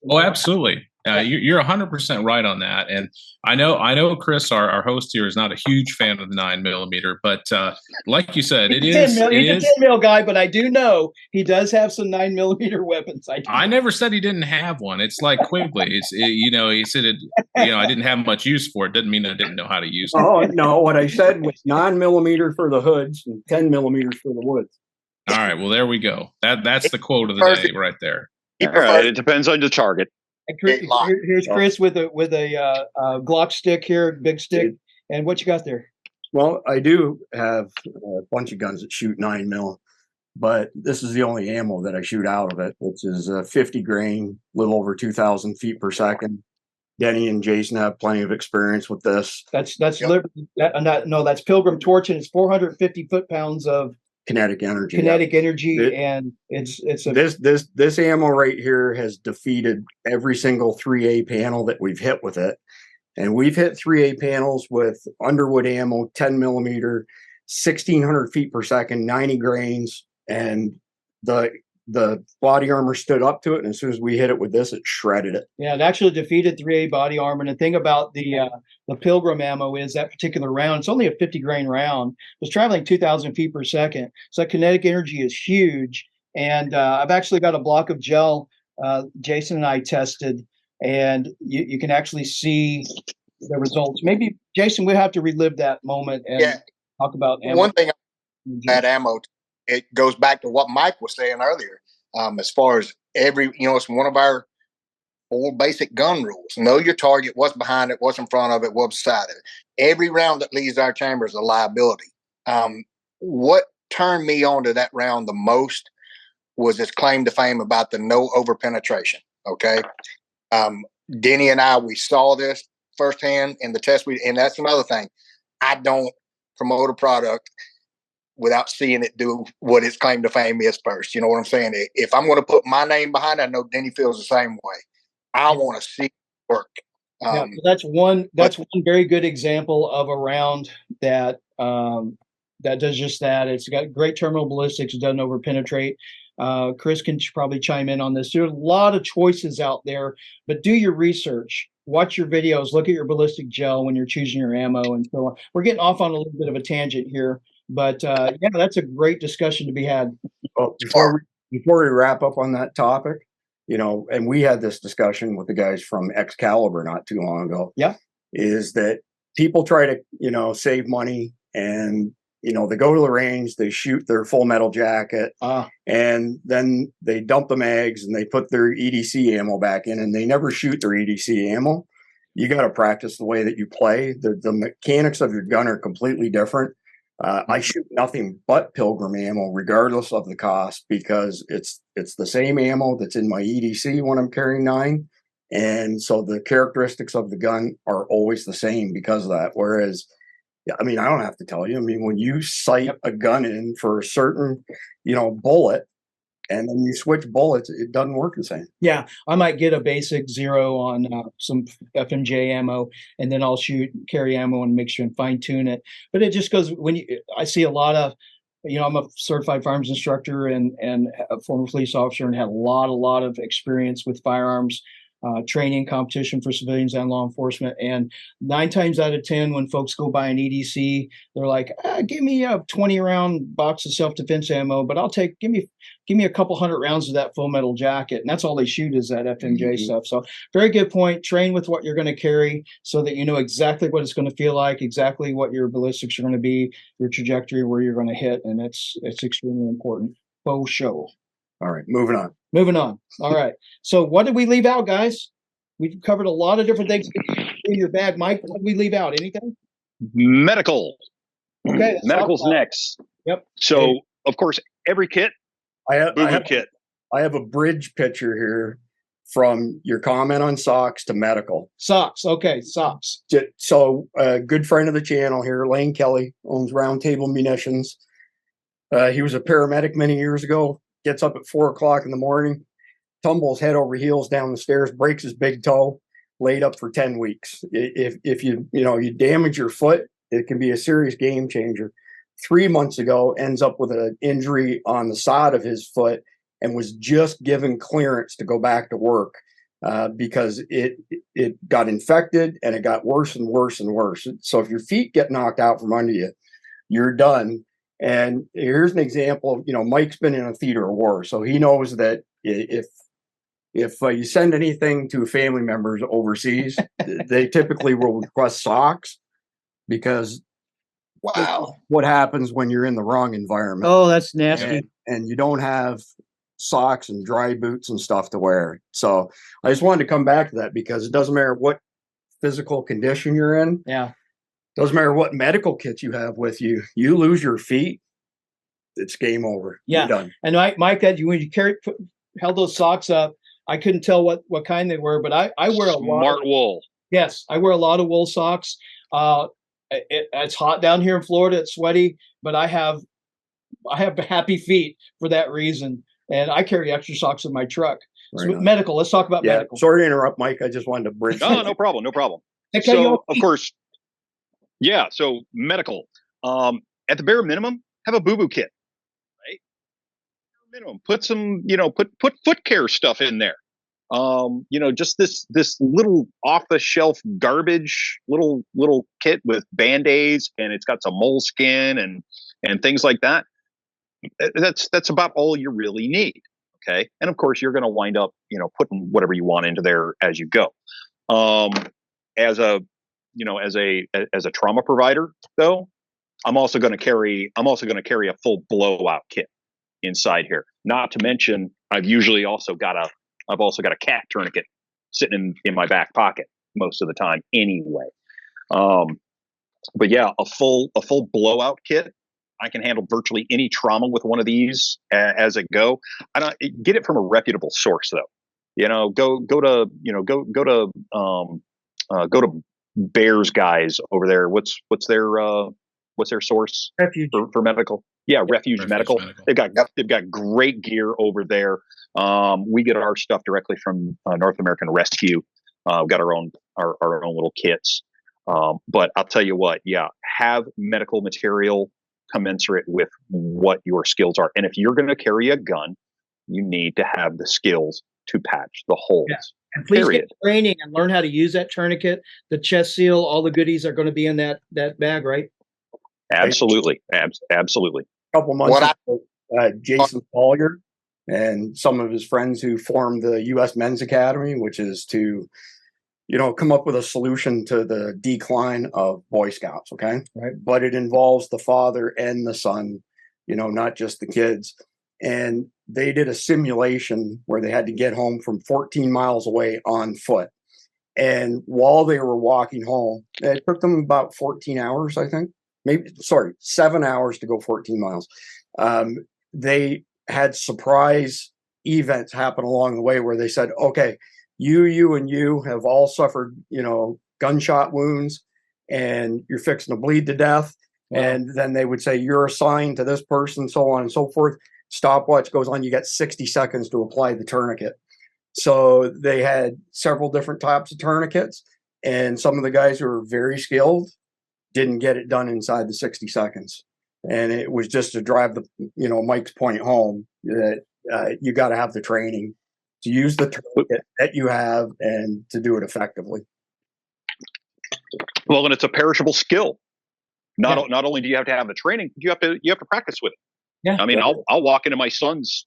Oh, absolutely. You're 100% right on that. And I know Chris, our host here, is not a huge fan of the 9mm, but like you said, he's a 10 mil guy, but I do know he does have some 9mm weapons. I never said he didn't have one. It's like Quigley. He said I didn't have much use for it. Doesn't mean I didn't know how to use it. Oh no, what I said was 9mm for the hoods and 10mm for the woods. All right, well there we go. That's the quote of the day right there. All right, it depends on the target. Here's Chris with a Glock stick here, big stick. And what you got there? Well, I do have a bunch of guns that shoot 9mm, but this is the only ammo that I shoot out of it, which is 50 grain, little over 2,000 feet per second. Denny and Jason have plenty of experience with this. That's Pilgrim Torch, and it's 450 foot-pounds of kinetic energy. And this ammo right here has defeated every single 3A panel that we've hit with it. And we've hit 3A panels with Underwood ammo, 10mm, 1,600 feet per second, 90 grains, and the body armor stood up to it. And as soon as we hit it with this, it shredded it. Yeah, it actually defeated 3A body armor. And the thing about the Pilgrim ammo is that particular round, it's only a 50 grain round. It was traveling 2,000 feet per second. So that kinetic energy is huge. And I've actually got a block of gel Jason and I tested, and you can actually see the results. Maybe, Jason, we'll have to relive that moment and talk about ammo. One thing about ammo, it goes back to what Mike was saying earlier. As far as it's one of our 4 basic gun rules. Know your target, what's behind it, what's in front of it, what's beside it. Every round that leaves our chamber is a liability. What turned me on to that round the most was his claim to fame about the no over penetration. Okay. Denny and I, we saw this firsthand in the test. And that's another thing. I don't promote a product without seeing it do what its claim to fame is first. You know what I'm saying? If I'm going to put my name behind it, I know Denny feels the same way. I want to see it work. So that's one very good example of a round that does just that. It's got great terminal ballistics. It doesn't over penetrate. Chris can probably chime in on this. There's a lot of choices out there, but do your research. Watch your videos. Look at your ballistic gel when you're choosing your ammo and so on. We're getting off on a little bit of a tangent here, but that's a great discussion to be had. Well, before we wrap up on that topic, and we had this discussion with the guys from Excalibur not too long ago. Yeah, is that people try to save money, and they go to the range, they shoot their full metal jacket, and then they dump the mags and they put their EDC ammo back in, and they never shoot their EDC ammo. You got to practice the way that you play. The mechanics of your gun are completely different. I shoot nothing but Pilgrim ammo, regardless of the cost, because it's the same ammo that's in my EDC when I'm carrying 9, and so the characteristics of the gun are always the same because of that. Whereas, I don't have to tell you. When you sight a gun in for a certain, bullet, and then you switch bullets, it doesn't work the same. Yeah, I might get a basic 0 on some FMJ ammo, and then I'll carry ammo and make sure and fine tune it. But it just goes I see a lot of, I'm a certified firearms instructor and a former police officer, and had a lot of experience with firearms training, competition for civilians and law enforcement. And 9 times out of 10, when folks go buy an EDC, they're like, give me a 20-round box of self-defense ammo, but give me a couple hundred rounds of that full metal jacket. And that's all they shoot is that FMJ stuff. So very good point. Train with what you're going to carry so that you know exactly what it's going to feel like, exactly what your ballistics are going to be, your trajectory, where you're going to hit. And it's extremely important. Faux show. All right, moving on. All right. So what did we leave out, guys? We've covered a lot of different things in your bag. Mike, what did we leave out? Anything? Medical. Okay. Medical's next. Yep. So, of course, every kit, boo-boo kit. I have a bridge picture here from your comment on socks to medical. Socks. Okay, socks. So a good friend of the channel here, Lane Kelly, owns Round Table Munitions. He was a paramedic many years ago. Gets up at 4 o'clock in the morning, tumbles head over heels down the stairs, breaks his big toe, laid up for 10 weeks. If you damage your foot, it can be a serious game changer. 3 months ago, ends up with an injury on the side of his foot and was just given clearance to go back to work because it got infected and it got worse and worse and worse. So if your feet get knocked out from under you, you're done. And here's an example of, Mike's been in a theater of war, so he knows that if you send anything to family members overseas, they typically will request socks because what happens when you're in the wrong environment? Oh, that's nasty. And you don't have socks and dry boots and stuff to wear. So I just wanted to come back to that because it doesn't matter what physical condition you're in. Yeah. Doesn't matter what medical kits you have with you. You lose your feet, it's game over. Yeah. You're done. And Mike, when you held those socks up, I couldn't tell what kind they were, but I wear a lot. Smart wool. Yes, I wear a lot of wool socks. It's hot down here in Florida. It's sweaty, but I have happy feet for that reason, and I carry extra socks in my truck. Right So medical. Let's talk about medical. Sorry to interrupt, Mike. I just wanted to bridge. No problem. Okay, So, of course. Yeah, so medical. At the bare minimum, have a boo-boo kit, right? Minimum. Put some, put foot care stuff in there. Just this little off-the-shelf garbage little kit with Band-Aids, and it's got some moleskin and things like that. That's about all you really need. Okay, and of course you're going to wind up, putting whatever you want into there as you go. As a trauma provider, though, I'm also going to carry a full blowout kit inside here. Not to mention, I've also got a cat tourniquet sitting in my back pocket most of the time anyway. But yeah, a full blowout kit. I can handle virtually any trauma with one of these as it go. I don't get it from a reputable source though. Go to Bears guys over there. What's their source for medical? Yeah, Refuge Medical. They've got great gear over there. We get our stuff directly from North American Rescue. We've got our own little kits. But I'll tell you what, have medical material commensurate with what your skills are. And if you're going to carry a gun, you need to have the skills to patch the holes. Yeah. And please get training and learn how to use that tourniquet, the chest seal, all the goodies are going to be in that bag, right? Absolutely. Absolutely. A couple months ago, Jason Collier and some of his friends who formed the U.S. Men's Academy, which is to, come up with a solution to the decline of Boy Scouts. Okay. Right. But it involves the father and the son, not just the kids. And they did a simulation where they had to get home from 14 miles away on foot. And while they were walking home, it took them about 14 hours, I think. 7 hours to go 14 miles. They had surprise events happen along the way where they said, okay, you and you have all suffered, gunshot wounds and you're fixing to bleed to death. Wow. And then they would say, you're assigned to this person, so on and so forth. stopwatch goes on, you got 60 seconds to apply the tourniquet. So they had several different types of tourniquets, and some of the guys who were very skilled didn't get it done inside the 60 seconds. And it was just to drive the, Mike's point home that you got to have the training to use the tourniquet that you have and to do it effectively. Well, and it's a perishable skill. Not only do you have to have the training, you have to practice with it. Yeah. I mean, I'll walk into my son's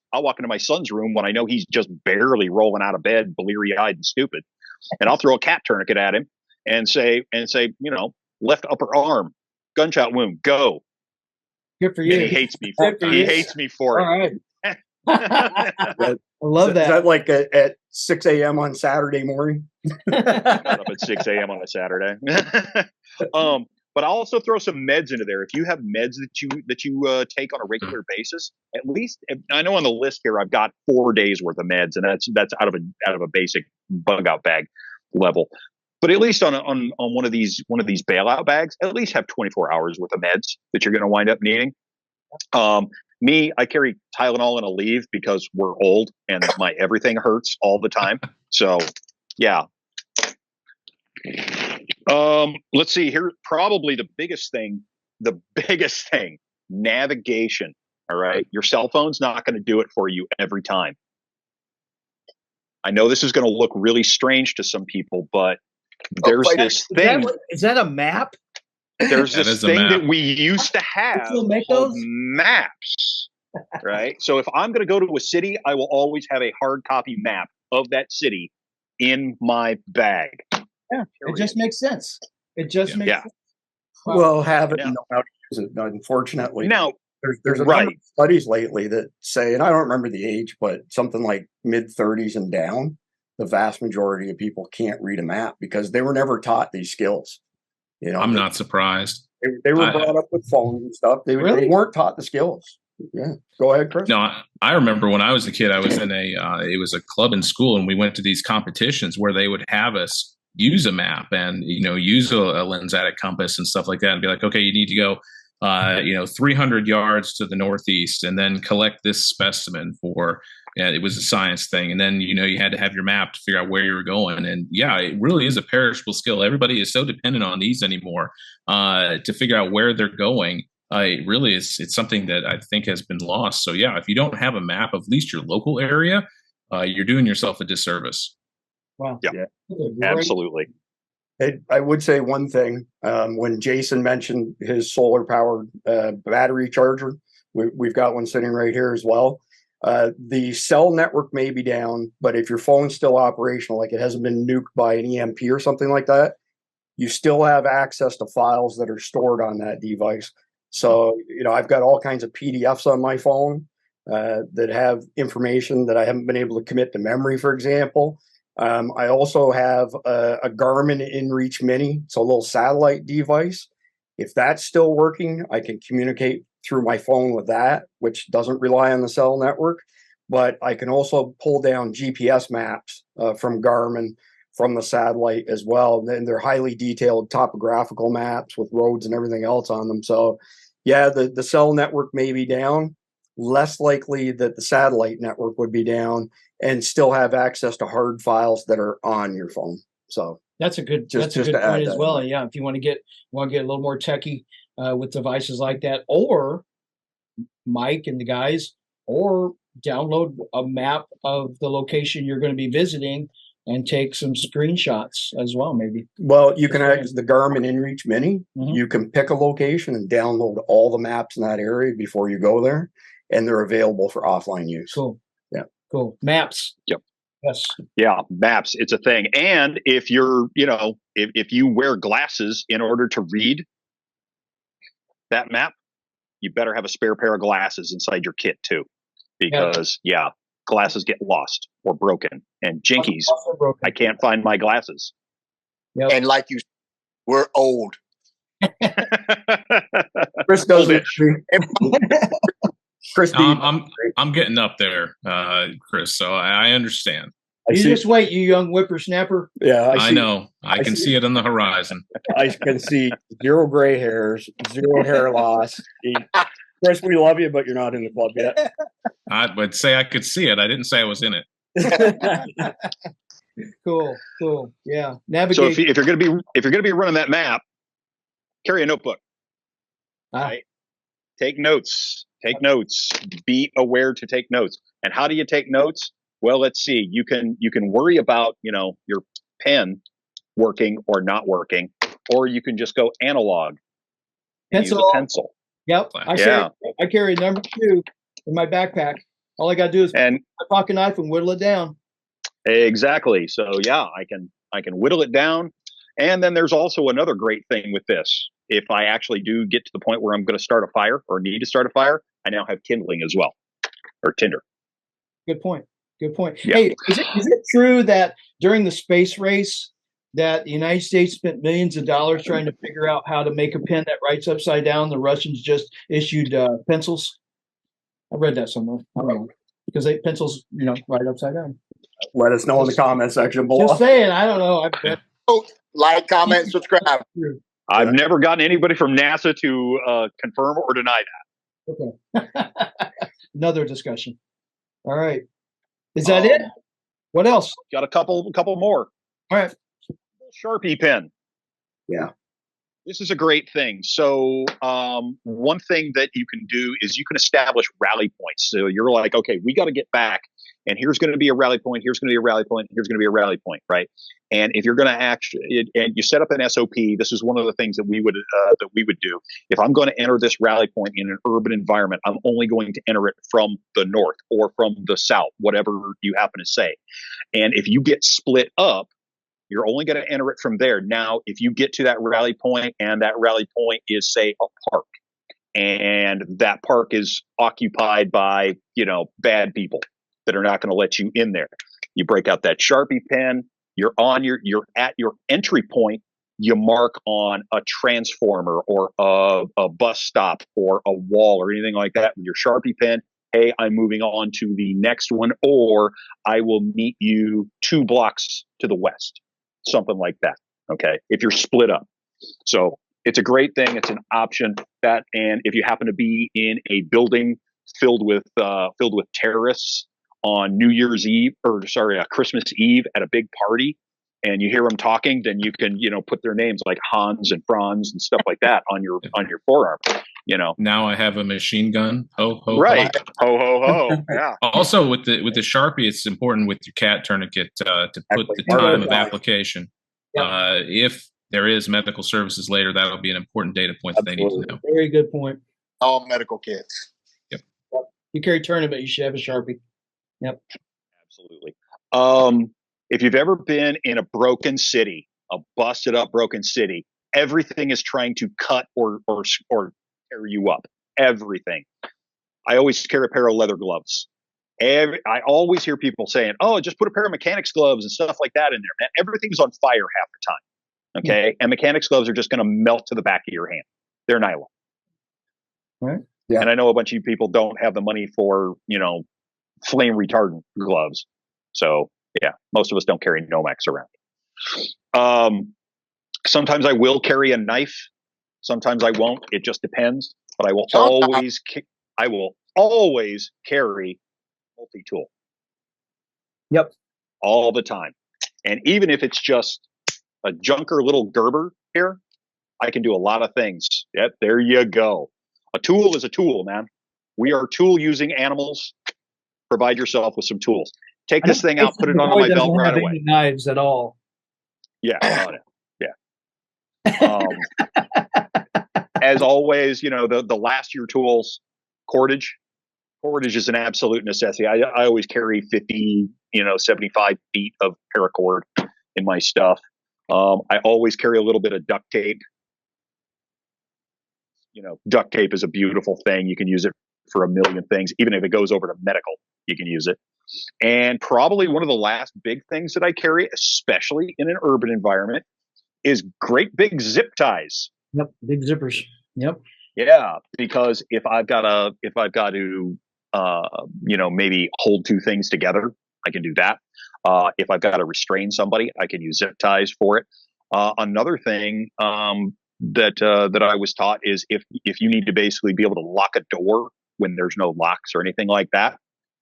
room when I know he's just barely rolling out of bed, bleary-eyed and stupid, and I'll throw a cat tourniquet at him and say, left upper arm, gunshot wound, go. Good for you. And he hates me. He hates me for it. All right. I love that. Is that like at 6 a.m. on Saturday morning? Up at 6 a.m. on a Saturday. But I'll also throw some meds into there. If you have meds that you take on a regular basis, at least I know on the list here I've got 4 days worth of meds, and that's out of a basic bug out bag level. But at least on one of these bailout bags, at least have 24 hours worth of meds that you're going to wind up needing. Me, I carry Tylenol and Aleve because we're old and my everything hurts all the time. So, yeah. Let's see here. Probably the biggest thing, navigation. All right. Your cell phone's not going to do it for you every time. I know this is going to look really strange to some people, but there's this thing. Is that a map? There's this thing that we used to have called maps, right? So if I'm going to go to a city, I will always have a hard copy map of that city in my bag. Yeah, it just makes sense. It just makes sense. Wow. Well, have it and know how to use it. Unfortunately, now there's a number of studies lately that say, and I don't remember the age, but something like mid-30s and down, the vast majority of people can't read a map because they were never taught these skills. I'm not surprised. They were brought up with phones and stuff. They weren't taught the skills. Yeah. Go ahead, Chris. No, I remember when I was a kid, I was in it was a club in school, and we went to these competitions where they would have us use a map and, use a lensatic compass and stuff like that and be like, okay, you need to go, 300 yards to the northeast and then collect this specimen for, it was a science thing. And then, you had to have your map to figure out where you were going. And yeah, it really is a perishable skill. Everybody is so dependent on these anymore to figure out where they're going. It really is. It's something that I think has been lost. So yeah, if you don't have a map of at least your local area, you're doing yourself a disservice. Wow. Yeah, absolutely. I would say one thing. When Jason mentioned his solar-powered battery charger, we've got one sitting right here as well. The cell network may be down, but if your phone's still operational, like it hasn't been nuked by an EMP or something like that, you still have access to files that are stored on that device. So, I've got all kinds of PDFs on my phone that have information that I haven't been able to commit to memory, for example. I also have a Garmin InReach Mini. It's a little satellite device. If that's still working, I can communicate through my phone with that, which doesn't rely on the cell network. But I can also pull down GPS maps from Garmin from the satellite as well. And they're highly detailed topographical maps with roads and everything else on them. So yeah, the cell network may be down. Less likely that the satellite network would be down and still have access to hard files that are on your phone. So that's a good point as well. Yeah, if you want to get a little more techie with devices like that, or Mike and the guys, or download a map of the location you're going to be visiting and take some screenshots as well, maybe. Well, you can use the Garmin InReach Mini. Mm-hmm. You can pick a location and download all the maps in that area before you go there, and they're available for offline use. Cool. Yeah. Cool. Maps. Yep. Yes. Yeah, maps. It's a thing. And if you're, if you wear glasses in order to read that map, you better have a spare pair of glasses inside your kit too, because glasses get lost or broken. And jinkies, I can't find my glasses. Yep. And like we're old. Chris doesn't. Chris, I'm getting up there, Chris. So I understand. Just wait, you young whippersnapper. Yeah, I know. I can see it on the horizon. I can see 0 gray hairs, 0 hair loss. Chris, we love you, but you're not in the club yet. I would say I could see it. I didn't say I was in it. Cool. Yeah. So Navigate. if you're gonna be running that map, carry a notebook. Right? Take notes. Be aware to take notes. And how do you take notes? Well, let's see. You can worry about, your pen working or not working, or you can just go analog. Pencil. Use a pencil. Yep. I carry number 2 in my backpack. All I gotta do is and my pocket knife and whittle it down. Exactly. So yeah, I can whittle it down. And then there's also another great thing with this. If I actually do get to the point where I'm going to start a fire or need to start a fire, I now have kindling as well, or tinder. Good point. Yeah. Hey, is it true that during the space race that the United States spent millions of dollars trying to figure out how to make a pen that writes upside down? The Russians just issued pencils. I read that somewhere. I don't know. Because pencils, write upside down. Let us know in the comment section below. Just saying, I don't know. I've read. Like, comment, subscribe. I've never gotten anybody from NASA to confirm or deny that. Okay. Another discussion. All right. Is that it? What else? Got a couple more. All right. Sharpie pen. Yeah. This is a great thing. So one thing that you can do is you can establish rally points. So you're like, okay, we got to get back, and here's going to be a rally point. Here's going to be a rally point. Here's going to be a rally point, right? And if you're going to and you set up an SOP, this is one of the things that we would do. If I'm going to enter this rally point in an urban environment, I'm only going to enter it from the north or from the south, whatever you happen to say. And if you get split up, you're only going to enter it from there. Now, if you get to that rally point and that rally point is, say, a park, and that park is occupied by, bad people that are not going to let you in there, you break out that Sharpie pen. You're at your entry point. You mark on a transformer or a bus stop or a wall or anything like that with your Sharpie pen. Hey, I'm moving on to the next one, or I will meet you 2 blocks to the west. Something like that. Okay. If you're split up. So it's a great thing. It's an option that, and if you happen to be in a building filled with terrorists on Christmas Eve at a big party, and you hear them talking, then you can, put their names like Hans and Franz and stuff like that on your forearm. Now I have a machine gun. Ho ho. Right. Ho ho ho. Yeah. Also with the Sharpie, it's important with your cat tourniquet to put the time of application. Yep. If there is medical services later, that'll be an important data point that they need to know. Very good point. All medical kits. Yep. You carry tourniquet, you should have a Sharpie. Yep. Absolutely. If you've ever been in a broken city, a busted up broken city, everything is trying to cut or tear you up. Everything. I always carry a pair of leather gloves. I always hear people saying, "Oh, just put a pair of mechanics gloves and stuff like that in there." Man, everything's on fire half the time. Okay, and mechanics gloves are just going to melt to the back of your hand. They're nylon. Right. Yeah. And I know a bunch of you people don't have the money for flame retardant gloves. So yeah, most of us don't carry Nomex around. Sometimes I will carry a knife. Sometimes I won't. It just depends. But I will always carry multi-tool. Yep. All the time. And even if it's just a junker little Gerber here, I can do a lot of things. Yep, there you go. A tool is a tool, man. We are tool using animals. Provide yourself with some tools. Take this thing out, put it on my belt right away. Any knives at all? Yeah. As always, the last year tools, cordage. Cordage is an absolute necessity. I always carry 50, 75 feet of paracord in my stuff. I always carry a little bit of duct tape. Duct tape is a beautiful thing. You can use it for a million things. Even if it goes over to medical, you can use it. And probably one of the last big things that I carry, especially in an urban environment, is great big zip ties. Yep, big zippers. Yep. Yeah, because if I've got to, maybe hold 2 things together, I can do that. If I've got to restrain somebody, I can use zip ties for it. Another thing, that I was taught is if you need to basically be able to lock a door when there's no locks or anything like that,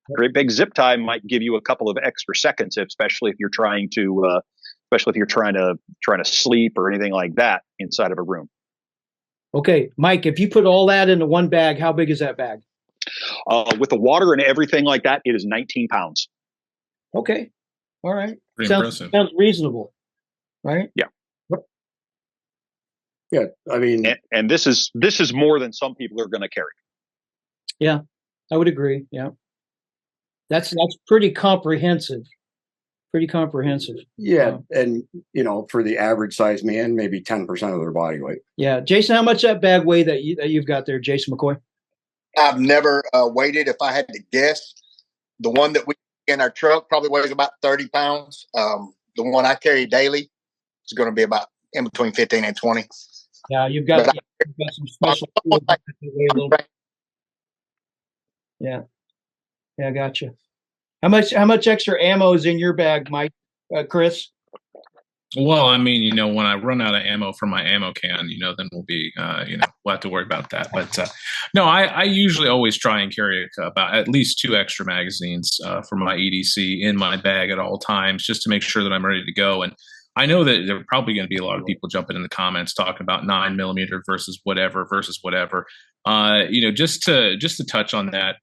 a great big zip tie might give you a couple of extra seconds, especially if you're trying to sleep or anything like that inside of a room. Okay, Mike, if you put all that into one bag, how big is that bag? With the water and everything like that, it is 19 pounds. Okay, all right. Pretty Sounds impressive. reasonable, right? Yeah. Yeah, I mean, and this is more than some people are going to carry. Yeah, I would agree. Yeah, that's pretty comprehensive. Pretty comprehensive. yeah, and for the average size man, maybe 10% of their body weight. Yeah, Jason, how much that bag weigh that you've got there, Jason McCoy? I've never weighed it. If I had to guess, the one that we in our truck probably weighs about 30 pounds. The one I carry daily is going to be about in between 15 and 20. Yeah, you've got some special tools that weigh a little bit. Yeah, gotcha. How much extra ammo is in your bag, Mike? Chris? Well, I mean, when I run out of ammo from my ammo can, then we'll be, we'll have to worry about that. But no, I usually always try and carry about at least 2 extra magazines for my EDC in my bag at all times, just to make sure that I'm ready to go. And I know that there are probably going to be a lot of people jumping in the comments talking about 9mm versus whatever. Just to touch on that,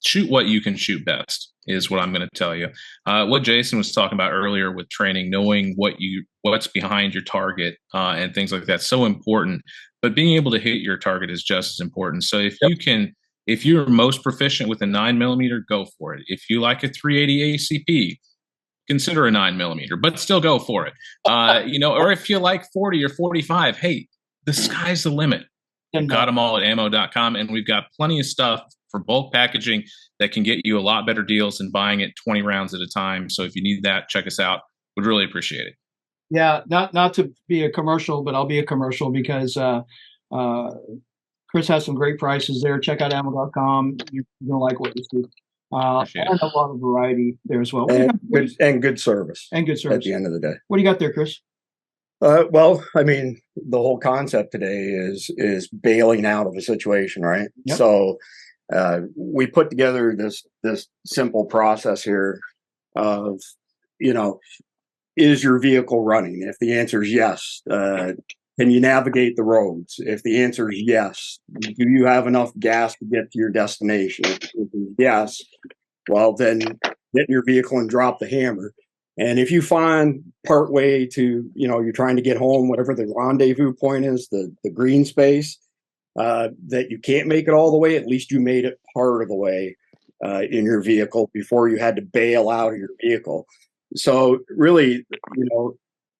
shoot what you can shoot best is what I'm going to tell you. What Jason was talking about earlier with training, knowing what's behind your target and things like that, so important. But being able to hit your target is just as important. So if you're most proficient with a 9mm, go for it. If you like a 380 ACP, consider a 9mm, but still go for it. Or if you like 40 or 45, hey, the sky's the limit. We've got them all at ammo.com, and we've got plenty of stuff for bulk packaging that can get you a lot better deals than buying it 20 rounds at a time. So if you need that, check us out. Would really appreciate it. Yeah, not to be a commercial, but I'll be a commercial because Chris has some great prices there. Check out ammo.com. You're going to like what you see. And a lot of variety there as well. And good service. And good service. At the end of the day. What do you got there, Chris? Well, I mean, the whole concept today is bailing out of a situation, right? Yep. So we put together this simple process here of, is your vehicle running? If the answer is yes, can you navigate the roads? If the answer is yes, do you have enough gas to get to your destination? If yes, well, then get in your vehicle and drop the hammer. And if you find partway to, you're trying to get home, whatever the rendezvous point is, the green space, that you can't make it all the way, at least you made it part of the way in your vehicle before you had to bail out of your vehicle. So really,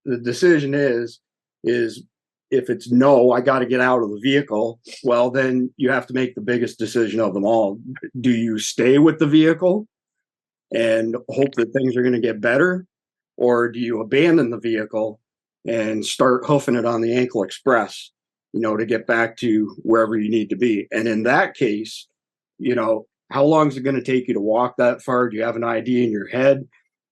the decision is if it's no, I got to get out of the vehicle, well, then you have to make the biggest decision of them all. Do you stay with the vehicle and hope that things are going to get better? Or do you abandon the vehicle and start hoofing it on the Ankle Express, to get back to wherever you need to be? And in that case, how long is it going to take you to walk that far? Do you have an idea in your head?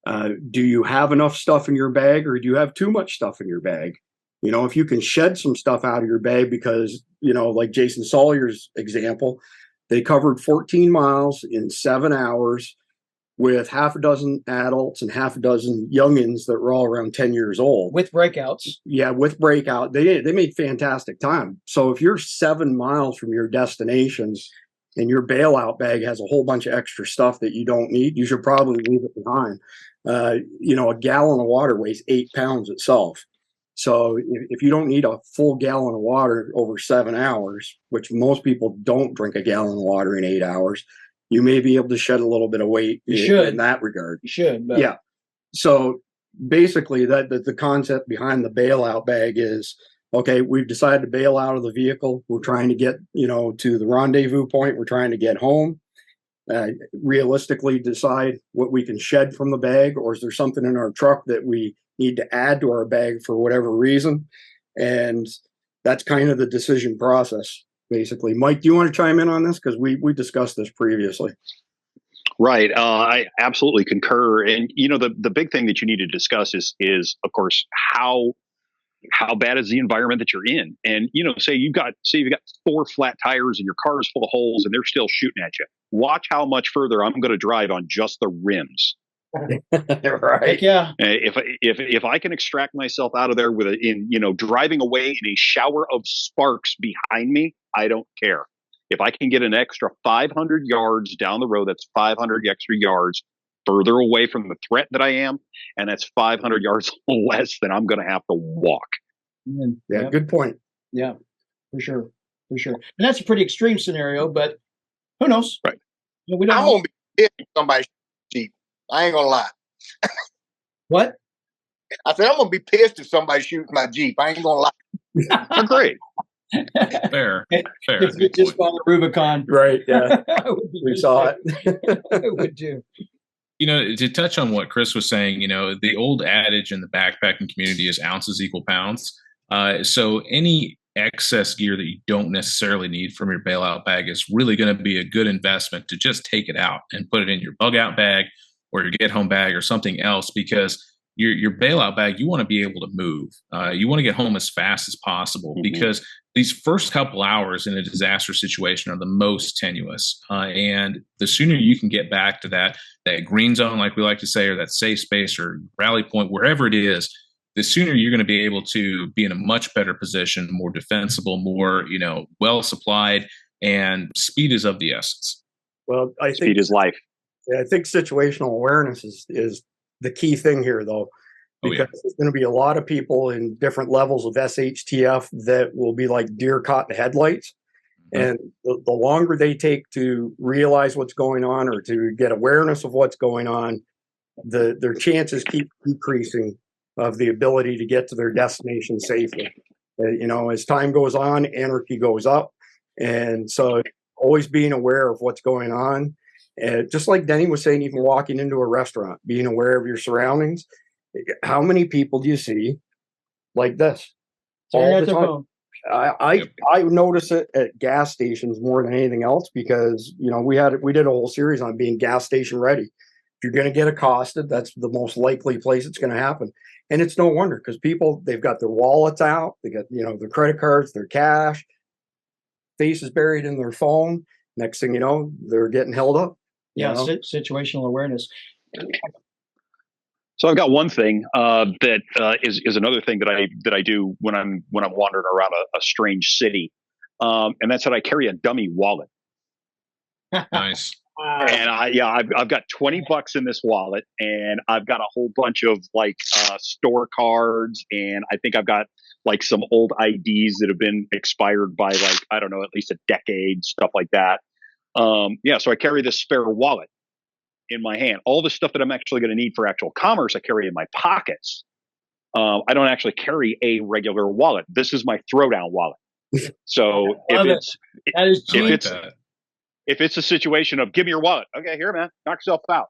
Do you have enough stuff in your bag, or do you have too much stuff in your bag? If you can shed some stuff out of your bag because, like Jason Sawyer's example, they covered 14 miles in 7 hours with half a dozen adults and half a dozen youngins that were all around 10 years old. With breakouts. Yeah, with breakout. They made fantastic time. So if you're 7 miles from your destinations and your bailout bag has a whole bunch of extra stuff that you don't need, you should probably leave it behind. A gallon of water weighs 8 pounds itself. So if you don't need a full gallon of water over 7 hours, which most people don't drink a gallon of water in 8 hours, you may be able to shed a little bit of weight in that regard. You should. But... Yeah. So basically the concept behind the bailout bag is, okay, we've decided to bail out of the vehicle. We're trying to get, to the rendezvous point. We're trying to get home. Realistically decide what we can shed from the bag, or is there something in our truck that we need to add to our bag for whatever reason? And that's kind of the decision process, basically. Mike, do you want to chime in on this? Because we discussed this previously. Right. I absolutely concur. And, the big thing that you need to discuss is of course, how how bad is the environment that you're in? And, say you've got 4 flat tires and your car is full of holes and they're still shooting at you. Watch how much further I'm going to drive on just the rims. Right. Yeah. If I can extract myself out of there driving away in a shower of sparks behind me, I don't care. If I can get an extra 500 yards down the road, that's 500 extra yards further away from the threat that I am, and that's 500 yards less than I'm going to have to walk. Yeah, good point. Yeah, for sure. And that's a pretty extreme scenario, but who knows? Right. We don't I'm know. gonna be pissed if somebody Jeep. I ain't gonna lie. What? I said I'm gonna be pissed if somebody shoots my Jeep. I ain't gonna lie. Agreed. Fair. If you just follow Rubicon. Right. Yeah. We saw it. I would do. To touch on what Chris was saying, the old adage in the backpacking community is ounces equal pounds. So any excess gear that you don't necessarily need from your bailout bag is really going to be a good investment to just take it out and put it in your bug out bag or your get home bag or something else, because your bailout bag, you want to be able to move. You want to get home as fast as possible, because these first couple hours in a disaster situation are the most tenuous. And the sooner you can get back to that green zone, like we like to say, or that safe space or rally point, wherever it is, the sooner you're going to be able to be in a much better position, more defensible, more, well supplied, and speed is of the essence. Well, I think Speed is life. Yeah, I think situational awareness is the key thing here, though, because there's going to be a lot of people in different levels of SHTF that will be like deer caught in headlights. And the longer they take to realize what's going on or to get awareness of what's going on, their chances keep decreasing of the ability to get to their destination safely. As time goes on, anarchy goes up. And so always being aware of what's going on. And just like Denny was saying, even walking into a restaurant, being aware of your surroundings. How many people do you see like this? All the time. I notice it at gas stations more than anything else, because we did a whole series on being gas station ready. If you're going to get accosted, that's the most likely place it's going to happen. And it's no wonder, because people, they've got their wallets out, they got their credit cards, their cash, face is buried in their phone. Next thing you know, they're getting held up. Situational awareness. So I've got one thing that is another thing that I do when I'm wandering around a strange city, and that's that I carry a dummy wallet. Nice. And I've got $20 in this wallet, and I've got a whole bunch of store cards, and I think I've got some old IDs that have been expired by I don't know, at least a decade, stuff like that. So I carry this spare wallet in my hand. All the stuff that I'm actually going to need for actual commerce, I carry in my pockets. I don't actually carry a regular wallet. This is my throwdown wallet. So if it's a situation of give me your wallet, okay, here, man, knock yourself out.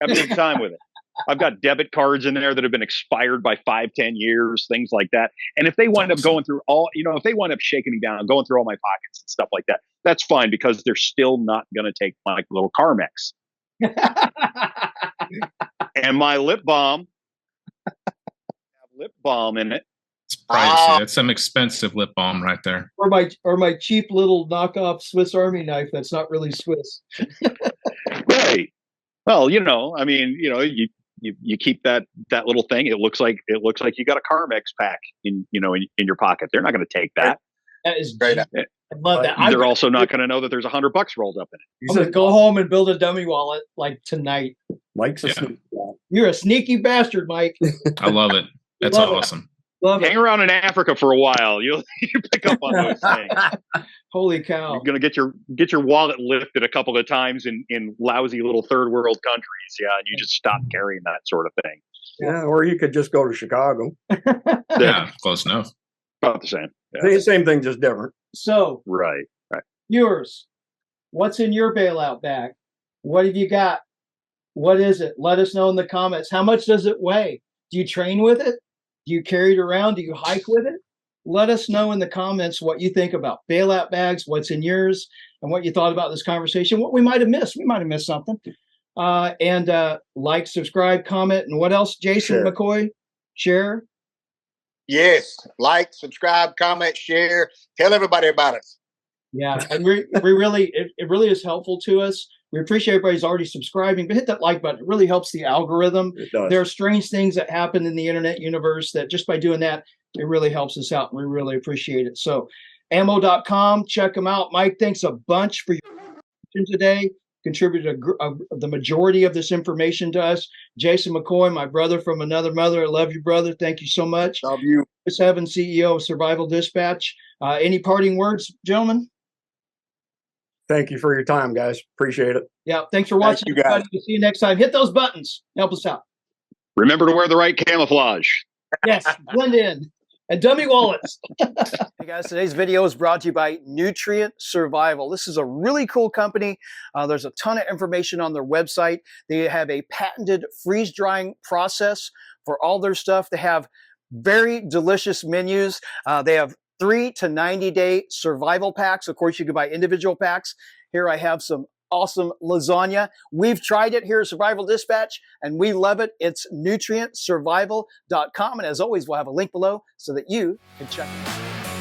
Have a good time with it. I've got debit cards in there that have been expired by 5-10 years, things like that. And if they wind up going through if they wind up shaking me down, going through all my pockets and stuff like that, that's fine, because they're still not going to take my little Carmex. And my lip balm in it. It's pricey. That's some expensive lip balm right there. Or my cheap little knockoff Swiss Army knife that's not really Swiss. Right. Well, you keep that little thing. It looks like you got a Carmex pack in your pocket. They're not going to take that. That is great. I love that. They're also not going to know that there's $100 rolled up in it. I'm going to go home and build a dummy wallet tonight. Mike's a sneaky guy. You're a sneaky bastard, Mike. I love it. That's awesome. Love it. Hang around in Africa for a while. You pick up on those things. Holy cow! You're going to get your wallet lifted a couple of times in lousy little third world countries. Yeah, and you just stop carrying that sort of thing. Yeah, or you could just go to Chicago. Yeah, close enough. About the same. Yeah. Same thing, just different. So right. Yours. What's in your bailout bag? What have you got? What is it? Let us know in the comments. How much does it weigh? Do you train with it? Do you carry it around? Do you hike with it? Let us know in the comments what you think about bailout bags, what's in yours, and what you thought about this conversation, what we might have missed. We might have missed something. And like, subscribe, comment, and what else? Jason McCoy, share. Yes. Like, subscribe, comment, share. Tell everybody about us. Yeah, and we really it really is helpful to us. We appreciate everybody's already subscribing, but hit that like button. It really helps the algorithm. It does. There are strange things that happen in the internet universe that just by doing that, it really helps us out. And we really appreciate it. So ammo.com, check them out. Mike, thanks a bunch for your attention today. Contributed the majority of this information to us. Jason McCoy, my brother from another mother. I love you, brother. Thank you so much. Love you. Chris Evans, CEO of Survival Dispatch. Any parting words, gentlemen? Thank you for your time, guys. Appreciate it. Yeah, thanks for watching. Thank you, guys. Everybody. We'll see you next time. Hit those buttons. Help us out. Remember to wear the right camouflage. Yes, blend in. And dummy wallets. Hey guys, today's video is brought to you by Nutrient Survival. This is a really cool company. There's a ton of information on their website. They have a patented freeze drying process for all their stuff. They have very delicious menus. They have 3 to 90 day survival packs. Of course, you can buy individual packs. Here I have some awesome lasagna. We've tried it here at Survival Dispatch and we love it. It's nutrientsurvival.com. And as always, we'll have a link below so that you can check it out.